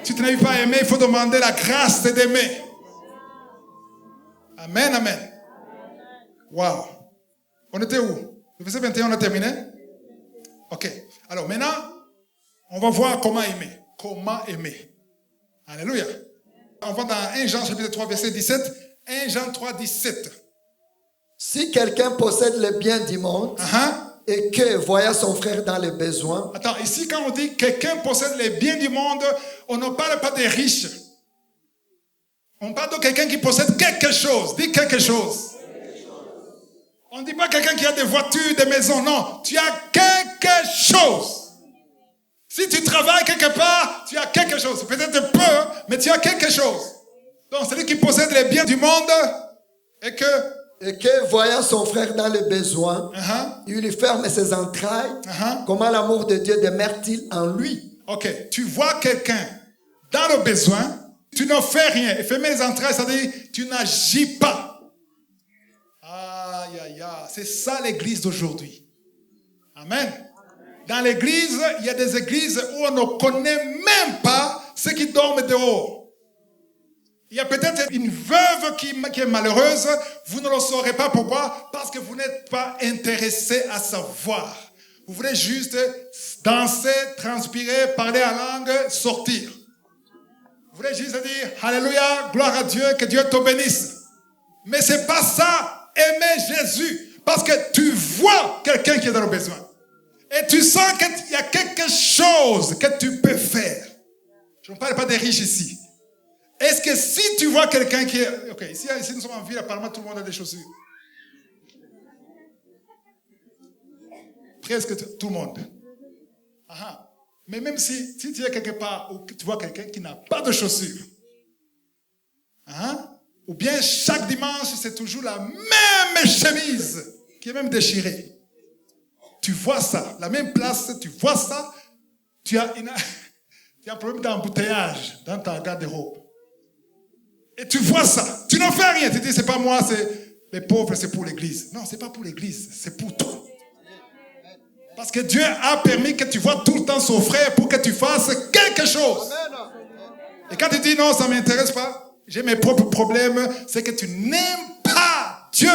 Si tu n'arrives pas à aimer, il faut demander la grâce d'aimer. Amen, amen. Wow. On était où? Le verset 21, on a terminé? Ok. Alors maintenant, on va voir comment aimer. Comment aimer. Alléluia. On va dans 1 Jean chapitre 3, verset 17. 1 Jean 3, 17. Si quelqu'un possède les biens du monde et que, voyant son frère dans les besoins... Attends, ici quand on dit quelqu'un possède les biens du monde, on ne parle pas des riches. On parle de quelqu'un qui possède quelque chose. Dis quelque chose. On ne dit pas quelqu'un qui a des voitures, des maisons. Non, tu as quelque chose. Si tu travailles quelque part, tu as quelque chose. Peut-être peu, mais tu as quelque chose. Donc, celui qui possède les biens du monde et que voyant son frère dans les besoins, il lui ferme ses entrailles. Comment l'amour de Dieu demeure-t-il en lui? Ok, tu vois quelqu'un dans le besoin, tu ne fais rien. Et fermer les entrailles, ça veut dire tu n'agis pas. Aïe, aïe, aïe. C'est ça l'église d'aujourd'hui. Amen. Dans l'église, il y a des églises où on ne connaît même pas ceux qui dorment dehors. Il y a peut-être une veuve qui est malheureuse. Vous ne le saurez pas pourquoi. Parce que vous n'êtes pas intéressé à savoir. Vous voulez juste danser, transpirer, parler en langue, sortir. Vous voulez juste dire Alléluia, gloire à Dieu, que Dieu te bénisse. Mais c'est pas ça, aimer Jésus. Parce que tu vois quelqu'un qui est dans le besoin. Et tu sens qu'il y a quelque chose que tu peux faire. Je ne parle pas des riches ici. Est-ce que si tu vois quelqu'un qui est... Ok, ici nous sommes en ville, apparemment tout le monde a des chaussures. Presque tout le monde. Mais même si tu es quelque part où tu vois quelqu'un qui n'a pas de chaussures, ou bien chaque dimanche, c'est toujours la même chemise qui est même déchirée. Tu vois ça, la même place, tu vois ça, tu as un problème d'embouteillage dans ta garde-robe. Et tu vois ça. Tu n'en fais rien. Tu dis, c'est pas moi, c'est les pauvres, c'est pour l'église. Non, c'est pas pour l'église, c'est pour toi. Parce que Dieu a permis que tu vois tout le temps son frère pour que tu fasses quelque chose. Et quand tu dis non, ça ne m'intéresse pas, j'ai mes propres problèmes, c'est que tu n'aimes pas Dieu.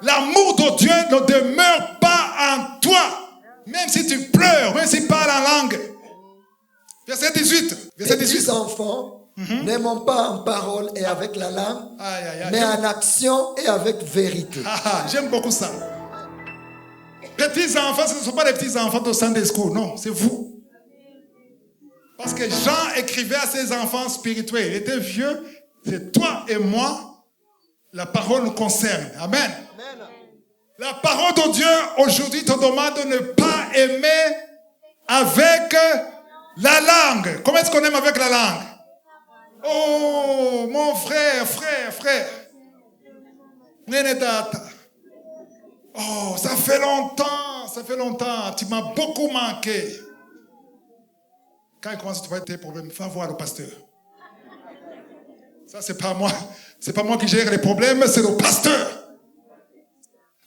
L'amour de Dieu ne demeure pas en toi. Même si tu pleures, même si tu parles en langue. Verset 18. Verset 18. Les enfants, n'aimons pas en parole et avec la langue, mais en action et avec vérité. J'aime beaucoup ça. Petits enfants, ce ne sont pas les petits enfants de Sunday School, non, c'est vous. Parce que Jean écrivait à ses enfants spirituels. Il était vieux, c'est toi et moi, la parole nous concerne. Amen. La parole de Dieu aujourd'hui te demande de ne pas aimer avec la langue. Comment est-ce qu'on aime avec la langue? Oh, mon frère. Oh, ça fait longtemps, tu m'as beaucoup manqué. Quand il commence à trouver tes problèmes, va voir le pasteur. Ça, c'est pas moi qui gère les problèmes, c'est le pasteur.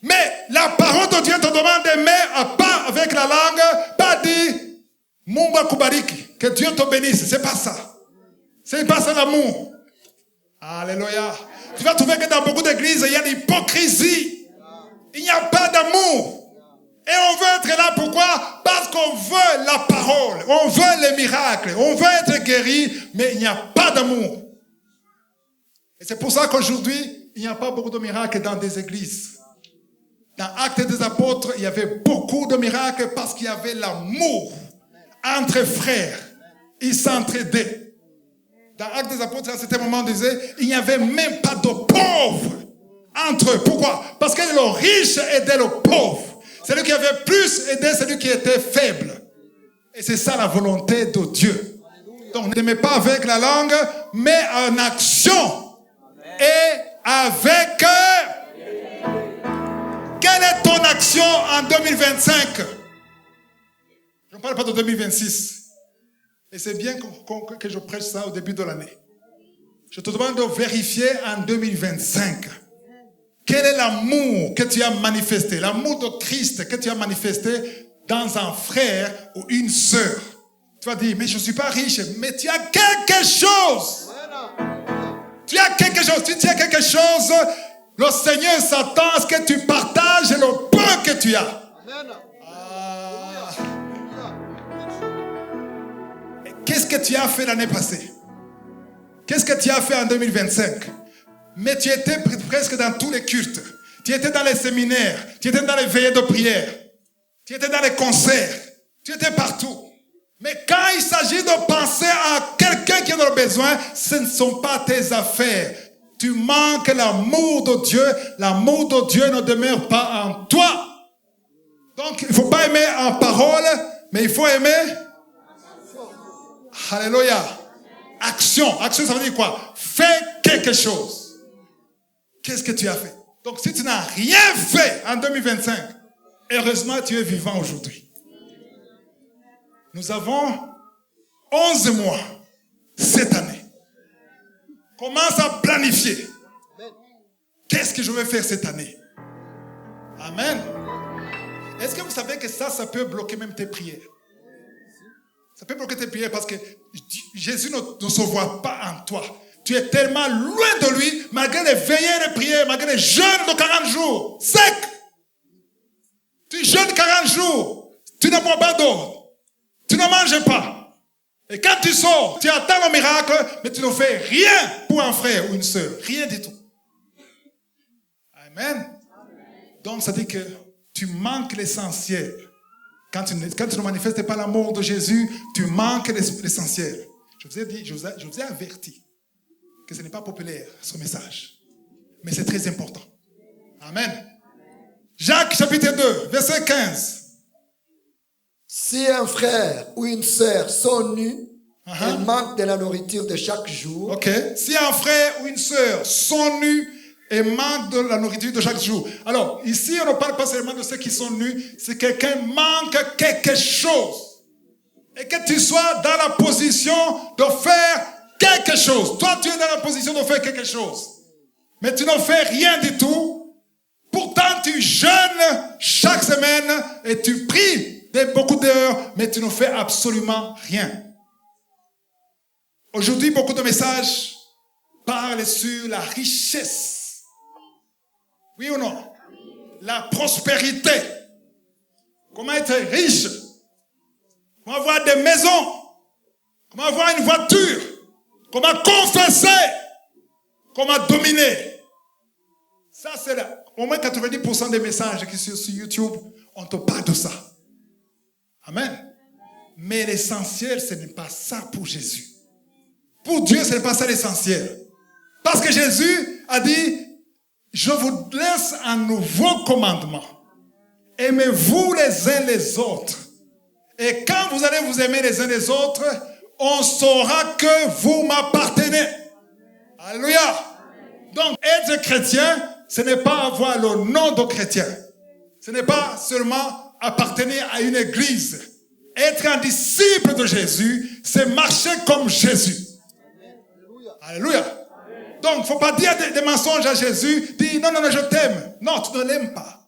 Mais la parole de Dieu te demande d'aimer pas avec la langue, pas dire Mumba Kubariki, que Dieu te bénisse. C'est pas ça. C'est pas ça l'amour. Alléluia. Tu vas trouver que dans beaucoup d'églises, il y a l'hypocrisie. Il n'y a pas d'amour. Et on veut être là, pourquoi? Parce qu'on veut la parole, on veut les miracles, on veut être guéri, mais il n'y a pas d'amour. Et c'est pour ça qu'aujourd'hui, il n'y a pas beaucoup de miracles dans des églises. Dans Actes des Apôtres, il y avait beaucoup de miracles parce qu'il y avait l'amour entre frères. Ils s'entraidaient. Dans Actes des Apôtres, à ce moment, on disait, il n'y avait même pas de pauvres entre eux. Pourquoi? Parce que le riche aidait le pauvre. Celui qui avait plus aidait celui qui était faible. Et c'est ça la volonté de Dieu. Donc, n'aimez pas avec la langue, mais en action. Et avec... Quelle est ton action en 2025? Je ne parle pas de 2026. Et c'est bien que je prêche ça au début de l'année. Je te demande de vérifier en 2025. Quel est l'amour que tu as manifesté? L'amour de Christ que tu as manifesté dans un frère ou une sœur. Tu vas dire, mais je ne suis pas riche, mais tu as quelque chose. Tu as quelque chose. Si tu as quelque chose, le Seigneur s'attend à ce que tu partages le peu que tu as. Qu'est-ce que tu as fait l'année passée? Qu'est-ce que tu as fait en 2025? Mais tu étais presque dans tous les cultes. Tu étais dans les séminaires. Tu étais dans les veillées de prière. Tu étais dans les concerts. Tu étais partout. Mais quand il s'agit de penser à quelqu'un qui a le besoin, ce ne sont pas tes affaires. Tu manques l'amour de Dieu. L'amour de Dieu ne demeure pas en toi. Donc, il ne faut pas aimer en parole, mais il faut aimer. Alléluia. Action. Action, ça veut dire quoi? Fais quelque chose. Qu'est-ce que tu as fait? Donc, si tu n'as rien fait en 2025, heureusement, tu es vivant aujourd'hui. Nous avons 11 mois cette année. Commence à planifier. Qu'est-ce que je vais faire cette année? Amen. Est-ce que vous savez que ça peut bloquer même tes prières? Ça peut bloquer tes prières parce que Jésus ne se voit pas en toi. Tu es tellement loin de lui, malgré les veillées de prière, malgré les jeûnes de 40 jours, sec. Tu jeûnes 40 jours, tu ne bois pas d'eau, tu ne manges pas. Et quand tu sors, tu attends le miracle, mais tu ne fais rien pour un frère ou une sœur, rien du tout. Amen. Donc ça dit que tu manques l'essentiel. Quand tu ne manifestes pas l'amour de Jésus, tu manques l'essentiel. Je vous ai averti que ce n'est pas populaire, ce message. Mais c'est très important. Amen. Jacques chapitre 2, verset 15. Si un frère ou une sœur sont nus, et manquent de la nourriture de chaque jour. Ok. Si un frère ou une sœur sont nus et manquent de la nourriture de chaque jour. Alors, ici, on ne parle pas seulement de ceux qui sont nus, c'est quelqu'un manque quelque chose. Et que tu sois dans la position de faire quelque chose. Toi, tu es dans la position de faire quelque chose. Mais tu n'en fais rien du tout. Pourtant, tu jeûnes chaque semaine et tu pries beaucoup d'heures, mais tu ne fais absolument rien. Aujourd'hui, beaucoup de messages parlent sur la richesse. Oui ou non? La prospérité. Comment être riche? Comment avoir des maisons? Comment avoir une voiture? Comment confesser? Comment dominer? Ça, c'est là. Au moins 90% des messages qui sont sur YouTube, on te parle de ça. Amen. Mais l'essentiel, ce n'est pas ça pour Jésus. Pour Dieu, ce n'est pas ça l'essentiel. Parce que Jésus a dit, je vous laisse un nouveau commandement. Aimez-vous les uns les autres. Et quand vous allez vous aimer les uns les autres, on saura que vous m'appartenez. Alléluia. Donc, être chrétien, ce n'est pas avoir le nom de chrétien. Ce n'est pas seulement appartenir à une église. Être un disciple de Jésus, c'est marcher comme Jésus. Alléluia. Donc, il ne faut pas dire des mensonges à Jésus. Dire, non, je t'aime. Non, tu ne l'aimes pas.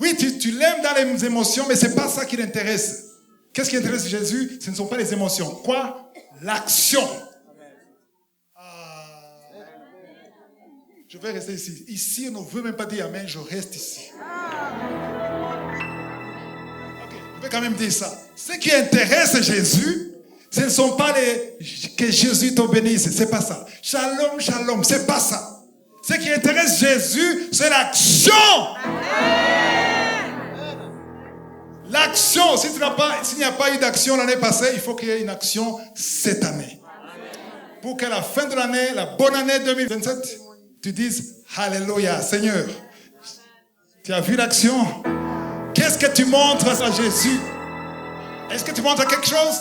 Oui, tu l'aimes dans les émotions, mais ce n'est pas ça qui l'intéresse. Qu'est-ce qui intéresse Jésus? Ce ne sont pas les émotions. Quoi? L'action. Je vais rester ici. Ici, on ne veut même pas dire Amen, je reste ici. Ok, je vais quand même dire ça. Ce qui intéresse Jésus, ce ne sont pas que Jésus te bénisse, c'est pas ça. Shalom, shalom, c'est pas ça. Ce qui intéresse Jésus, c'est l'action. L'action, s'il n'y a pas eu d'action l'année passée, il faut qu'il y ait une action cette année. Pour qu'à la fin de l'année, la bonne année 2027, tu dises, Alléluia, Seigneur, tu as vu l'action? Qu'est-ce que tu montres à Jésus? Est-ce que tu montres quelque chose?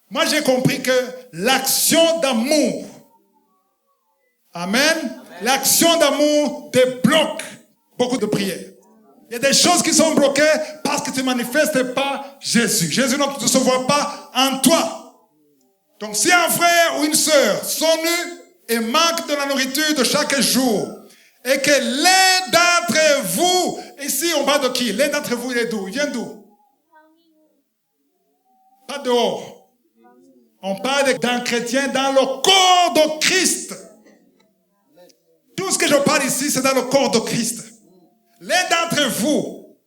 Moi, j'ai compris que l'action d'amour, Amen, l'action d'amour débloque beaucoup de prières. Il y a des choses qui sont bloquées parce que tu ne manifestes pas Jésus. Jésus ne se voit pas en toi. Donc, si un frère ou une sœur sont nus et manquent de la nourriture de chaque jour, et que l'un d'entre vous, ici on parle de qui? L'un d'entre vous, il est d'où? Il vient d'où? Pas dehors. On parle d'un chrétien dans le corps de Christ. Tout ce que je parle ici, c'est dans le corps de Christ. L'un d'entre vous,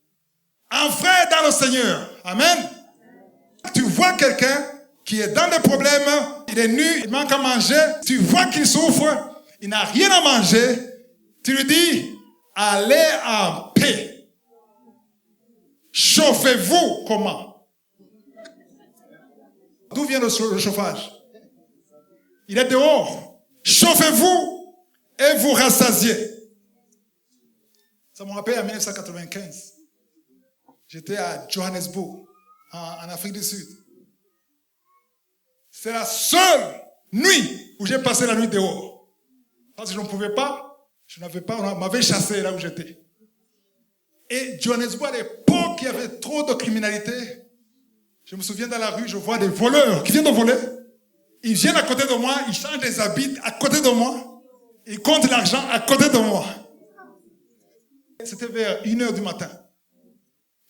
un frère dans le Seigneur, Amen. Tu vois quelqu'un qui est dans des problèmes, il est nu, il manque à manger, tu vois qu'il souffre, il n'a rien à manger, tu lui dis, allez en paix. Chauffez-vous comment? D'où vient le chauffage? Il est dehors. Chauffez-vous et vous rassasiez. Ça me rappelle en 1995. J'étais à Johannesburg, en Afrique du Sud. C'est la seule nuit où j'ai passé la nuit dehors. Parce que je ne pouvais pas, on m'avait chassé là où j'étais. Et Johannesburg, à l'époque, il y avait trop de criminalité. Je me souviens dans la rue, je vois des voleurs qui viennent de voler. Ils viennent à côté de moi, ils changent des habits à côté de moi. Ils comptent l'argent à côté de moi. C'était vers 1h du matin.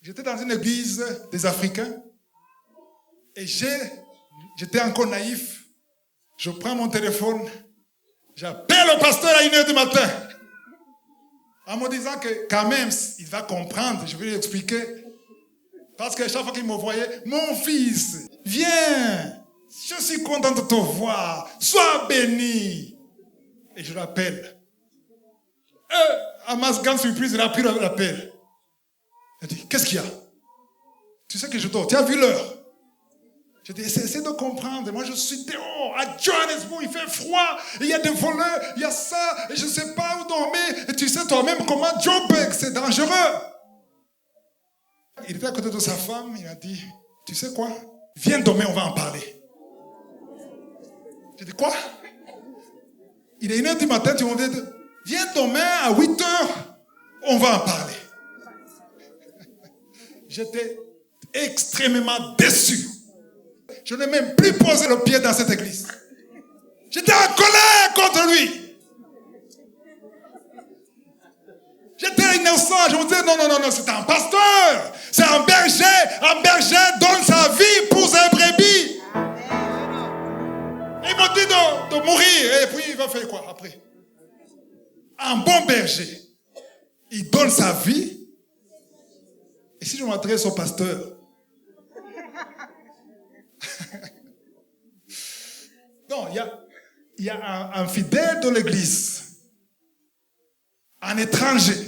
J'étais dans une église des Africains. Et j'étais encore naïf. Je prends mon téléphone. J'appelle le pasteur à 1h du matin. En me disant que quand même, il va comprendre. Je vais lui expliquer. Parce que chaque fois qu'il me voyait, mon fils, viens. Je suis content de te voir. Sois béni. Et je l'appelle. À ma grande surprise, il a pris l'appel. Il a dit, qu'est-ce qu'il y a? Tu sais que je dors. Tu as vu l'heure? Je dis, essaie de comprendre. Moi, je suis dehors. À Johannesburg, il fait froid. Il y a des voleurs. Il y a ça. Et je ne sais pas où dormir. Et tu sais toi-même comment Joburg, c'est dangereux. Il était à côté de sa femme. Il a dit, tu sais quoi? Viens demain, on va en parler. Je dis, quoi? Il est 1h du matin, tu m'as dit, viens demain à 8h, on va en parler. J'étais extrêmement déçu. Je n'ai même plus posé le pied dans cette église. J'étais en colère contre lui. J'étais innocent. Je me disais, non, c'est un pasteur. C'est un berger. Un berger donne sa vie pour ses brebis. Il m'a dit de mourir. Et puis, il va faire quoi après? Un bon berger, il donne sa vie. Et si je m'adresse au pasteur, non, il y a un fidèle de l'église, un étranger,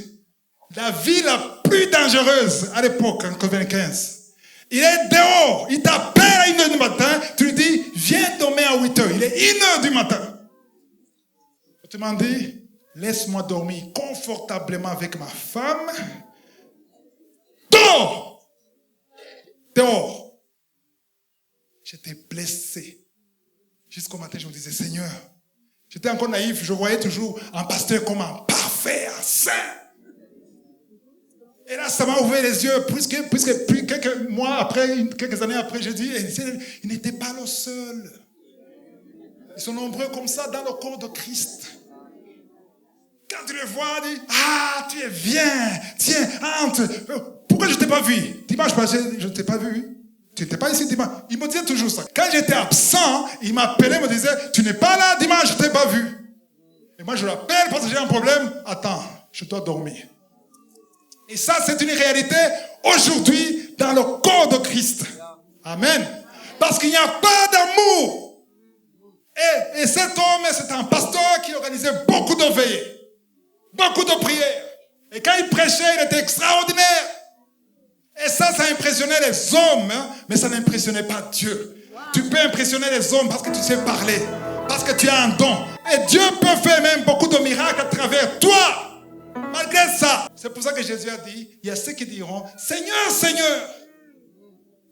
la vie la plus dangereuse à l'époque, en 95. Il est dehors, il t'appelle à 1h du matin, tu lui dis, viens dormir à 8h, il est 1h du matin. Tu m'as dit, laisse-moi dormir confortablement avec ma femme. Dehors! Dehors! J'étais blessé. Jusqu'au matin, je me disais, Seigneur, j'étais encore naïf, je voyais toujours un pasteur comme un parfait, un saint. Et là, ça m'a ouvert les yeux, puisque quelques mois après, quelques années après, j'ai dit, il n'était pas le seul. Ils sont nombreux comme ça dans le corps de Christ. Quand tu les vois, dis, tu es bien, tiens, entre. Pourquoi je ne t'ai pas vu? Dimanche passé, je ne t'ai pas vu. Tu n'étais pas ici dimanche. Il me disait toujours ça. Quand j'étais absent, il m'appelait, me disait, tu n'es pas là dimanche, je ne t'ai pas vu. Et moi, je l'appelle parce que j'ai un problème. Attends, je dois dormir. Et ça, c'est une réalité aujourd'hui dans le corps de Christ. Amen. Parce qu'il n'y a pas d'amour. Et cet homme, c'est un pasteur qui organisait beaucoup de veillées. Beaucoup de prières. Et quand il prêchait, il était extraordinaire. Et ça impressionnait les hommes, hein, mais ça n'impressionnait pas Dieu. Wow. Tu peux impressionner les hommes parce que tu sais parler, parce que tu as un don. Et Dieu peut faire même beaucoup de miracles à travers toi. Malgré ça, c'est pour ça que Jésus a dit, il y a ceux qui diront, Seigneur, Seigneur,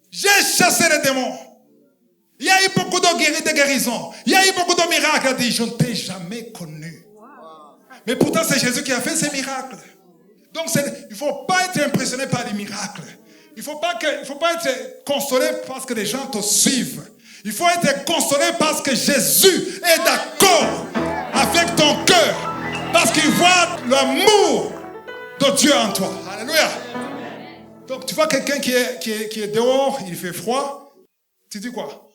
j'ai chassé les démons. Il y a eu beaucoup de guérisons. Il y a eu beaucoup de miracles. Il a dit, je ne t'ai jamais connu. Mais pourtant, c'est Jésus qui a fait ces miracles. Donc, il ne faut pas être impressionné par les miracles. Il ne faut pas être consolé parce que les gens te suivent. Il faut être consolé parce que Jésus est d'accord avec ton cœur. Parce qu'il voit l'amour de Dieu en toi. Alléluia. Donc, tu vois quelqu'un qui est dehors, il fait froid. Tu dis quoi?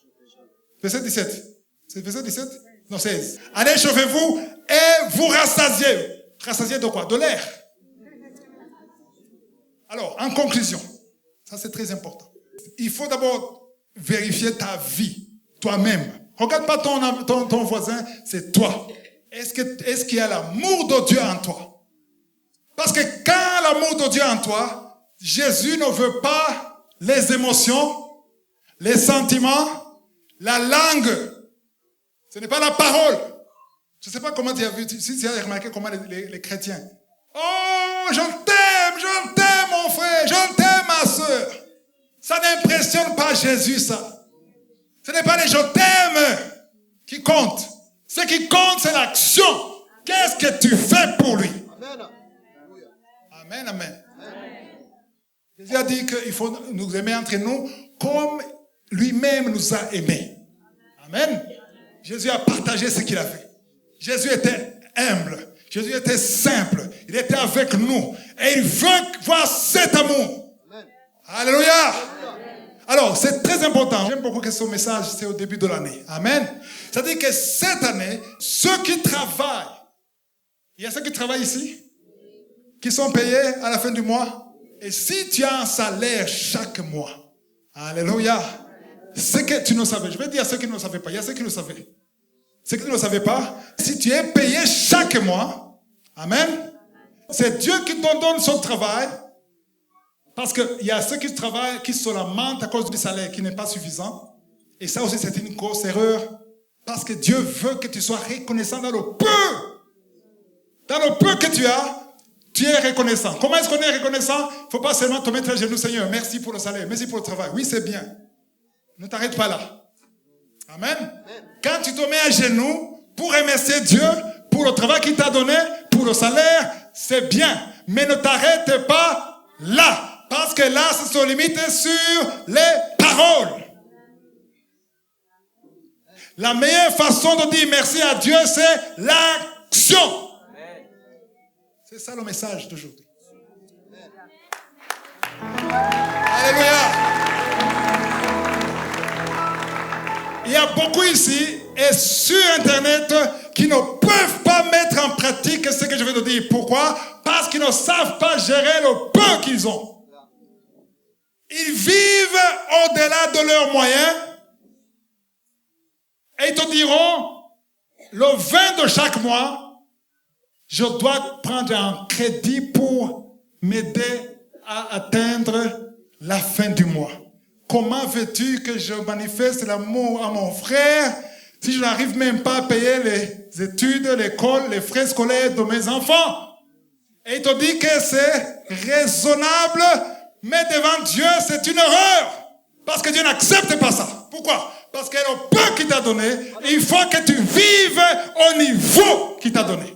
Verset 17. C'est verset 17? Non, 16. Allez, chauffez-vous et vous rassasiez. Rassasiez de quoi? De l'air. Alors, en conclusion, ça c'est très important. Il faut d'abord vérifier ta vie, toi-même. Regarde pas ton voisin, c'est toi. Est-ce qu'il y a l'amour de Dieu en toi? Parce que quand l'amour de Dieu en toi, Jésus ne veut pas les émotions, les sentiments, la langue. Ce n'est pas la parole. Je ne sais pas comment tu as vu, si tu as remarqué comment les chrétiens. Oh, je t'aime mon frère, je t'aime ma soeur. Ça n'impressionne pas Jésus, ça. Ce n'est pas les je t'aime qui comptent. Ce qui compte, c'est l'action. Qu'est-ce que tu fais pour lui? Amen, amen. Jésus a dit qu'il faut nous aimer entre nous comme lui-même nous a aimés. Amen. Jésus a partagé ce qu'il a fait. Jésus était humble. Jésus était simple. Il était avec nous. Et il veut voir cet amour. Amen. Alléluia. Alors, c'est très important. J'aime beaucoup que ce message, c'est au début de l'année. Amen. C'est-à-dire que cette année, ceux qui travaillent, il y a ceux qui travaillent ici, qui sont payés à la fin du mois. Et si tu as un salaire chaque mois, alléluia, ce que tu ne savais, je vais dire ceux qui ne le savaient pas, il y a ceux qui le savaient. Ceux qui ne le savaient pas, si tu es payé chaque mois, amen, c'est Dieu qui te donne son travail, parce qu'il y a ceux qui travaillent, qui se lamentent à cause du salaire qui n'est pas suffisant. Et ça aussi, c'est une grosse erreur, parce que Dieu veut que tu sois reconnaissant dans le peu. Dans le peu que tu as, tu es reconnaissant. Comment est-ce qu'on est reconnaissant? Il ne faut pas seulement te mettre à genoux, Seigneur, merci pour le salaire, merci pour le travail. Oui, c'est bien. Ne t'arrête pas là. Amen. Quand tu te mets à genoux pour remercier Dieu pour le travail qu'il t'a donné, pour le salaire, c'est bien. Mais ne t'arrête pas là. Parce que là, ça se limite sur les paroles. La meilleure façon de dire merci à Dieu, c'est l'action. C'est ça le message d'aujourd'hui. Alléluia. Il y a beaucoup ici et sur Internet qui ne peuvent pas mettre en pratique ce que je vais te dire. Pourquoi? Parce qu'ils ne savent pas gérer le peu qu'ils ont. Ils vivent au-delà de leurs moyens et ils te diront, le 20 de chaque mois, je dois prendre un crédit pour m'aider à atteindre la fin du mois. Comment veux-tu que je manifeste l'amour à mon frère si je n'arrive même pas à payer les études, l'école, les frais scolaires de mes enfants? Et il te dit que c'est raisonnable, mais devant Dieu, c'est une erreur. Parce que Dieu n'accepte pas ça. Pourquoi? Parce que le peu qu'il t'a donné, il faut que tu vives au niveau qu'il t'a donné.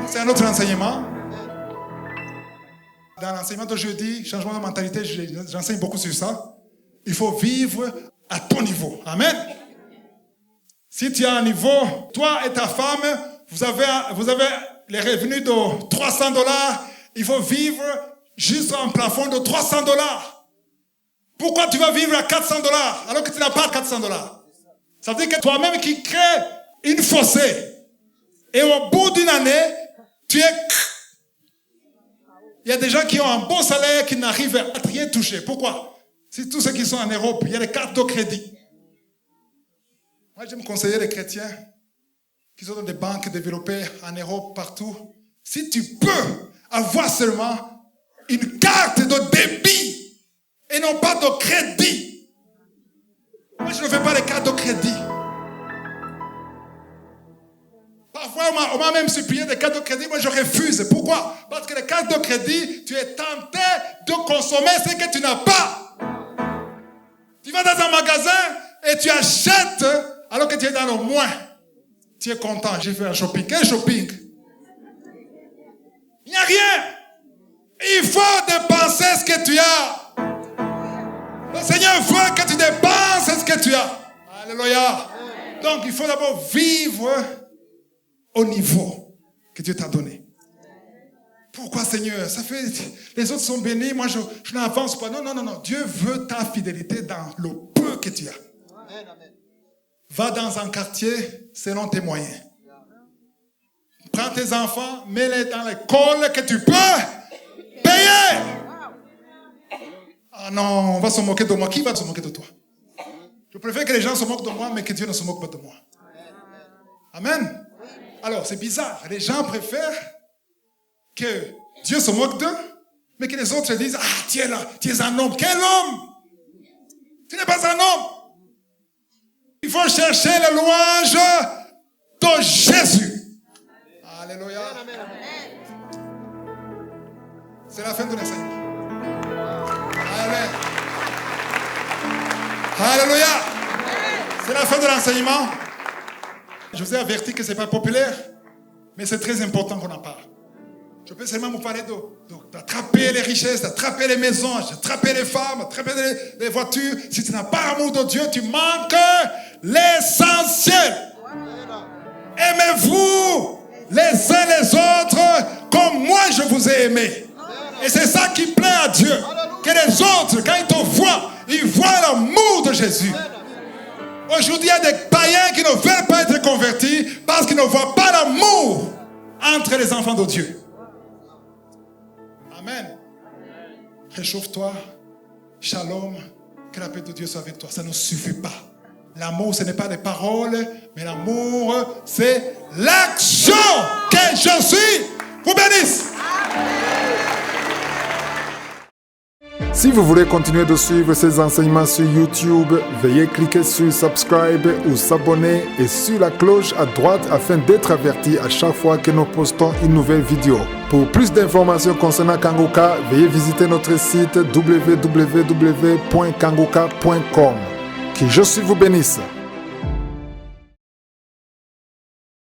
C'est un autre enseignement. Dans l'enseignement de jeudi, changement de mentalité, j'enseigne beaucoup sur ça. Il faut vivre à ton niveau. Amen. Si tu as un niveau, toi et ta femme, vous avez les revenus de $300, il faut vivre juste un plafond de $300. Pourquoi tu vas vivre à $400 alors que tu n'as pas $400? Ça veut dire que toi-même qui crée une fossée. Et au bout d'une année, tu es... Il y a des gens qui ont un bon salaire qui n'arrivent à rien toucher. Pourquoi? C'est tous ceux qui sont en Europe, il y a des cartes de crédit. Moi, j'aime conseiller les chrétiens qui sont dans des banques développées en Europe, partout. Si tu peux avoir seulement une carte de débit et non pas de crédit. Moi, je ne fais pas les cartes de crédit. Parfois, on m'a même supplié des cartes de crédit. Moi, je refuse. Pourquoi? Parce que les cartes de crédit, tu es tenté de consommer ce que tu n'as pas. Tu vas dans un magasin et tu achètes alors que tu es dans le moins. Tu es content. J'ai fait un shopping. Quel shopping? Il n'y a rien. Il faut dépenser ce que tu as. Le Seigneur veut que tu dépenses ce que tu as. Alléluia. Donc, il faut d'abord vivre au niveau que Dieu t'a donné. Pourquoi, Seigneur? Ça fait, les autres sont bénis, moi je n'avance pas. Non. Dieu veut ta fidélité dans le peu que tu as. Va dans un quartier selon tes moyens. Prends tes enfants, mets-les dans l'école que tu peux payer. Ah non, on va se moquer de moi. Qui va se moquer de toi? Je préfère que les gens se moquent de moi, mais que Dieu ne se moque pas de moi. Amen. Alors, c'est bizarre. Les gens préfèrent que Dieu se moque d'eux, mais que les autres disent, ah, tu es là, tu es un homme. Quel homme? Tu n'es pas un homme. Il faut chercher la louange de Jésus. Alléluia. C'est la fin de l'enseignement. Amen. Alléluia. C'est la fin de l'enseignement. Je vous ai averti que ce n'est pas populaire, mais c'est très important qu'on en parle. Je peux seulement vous parler d'attraper les richesses, d'attraper les maisons, d'attraper les femmes, d'attraper les voitures. Si tu n'as pas l'amour de Dieu, tu manques l'essentiel. Aimez-vous les uns les autres comme moi je vous ai aimé. Et c'est ça qui plaît à Dieu. Que les autres, quand ils te voient, ils voient l'amour de Jésus. Aujourd'hui, il y a des païens qui ne veulent pas être convertis parce qu'ils ne voient pas l'amour entre les enfants de Dieu. Amen. Réchauffe-toi. Shalom. Que la paix de Dieu soit avec toi. Ça ne suffit pas. L'amour, ce n'est pas des paroles, mais l'amour, c'est l'action. Que Jésus vous bénisse. Si vous voulez continuer de suivre ces enseignements sur YouTube, veuillez cliquer sur Subscribe ou s'abonner et sur la cloche à droite afin d'être averti à chaque fois que nous postons une nouvelle vidéo. Pour plus d'informations concernant Kangoka, veuillez visiter notre site www.kangoka.com. Que Jésus vous bénisse.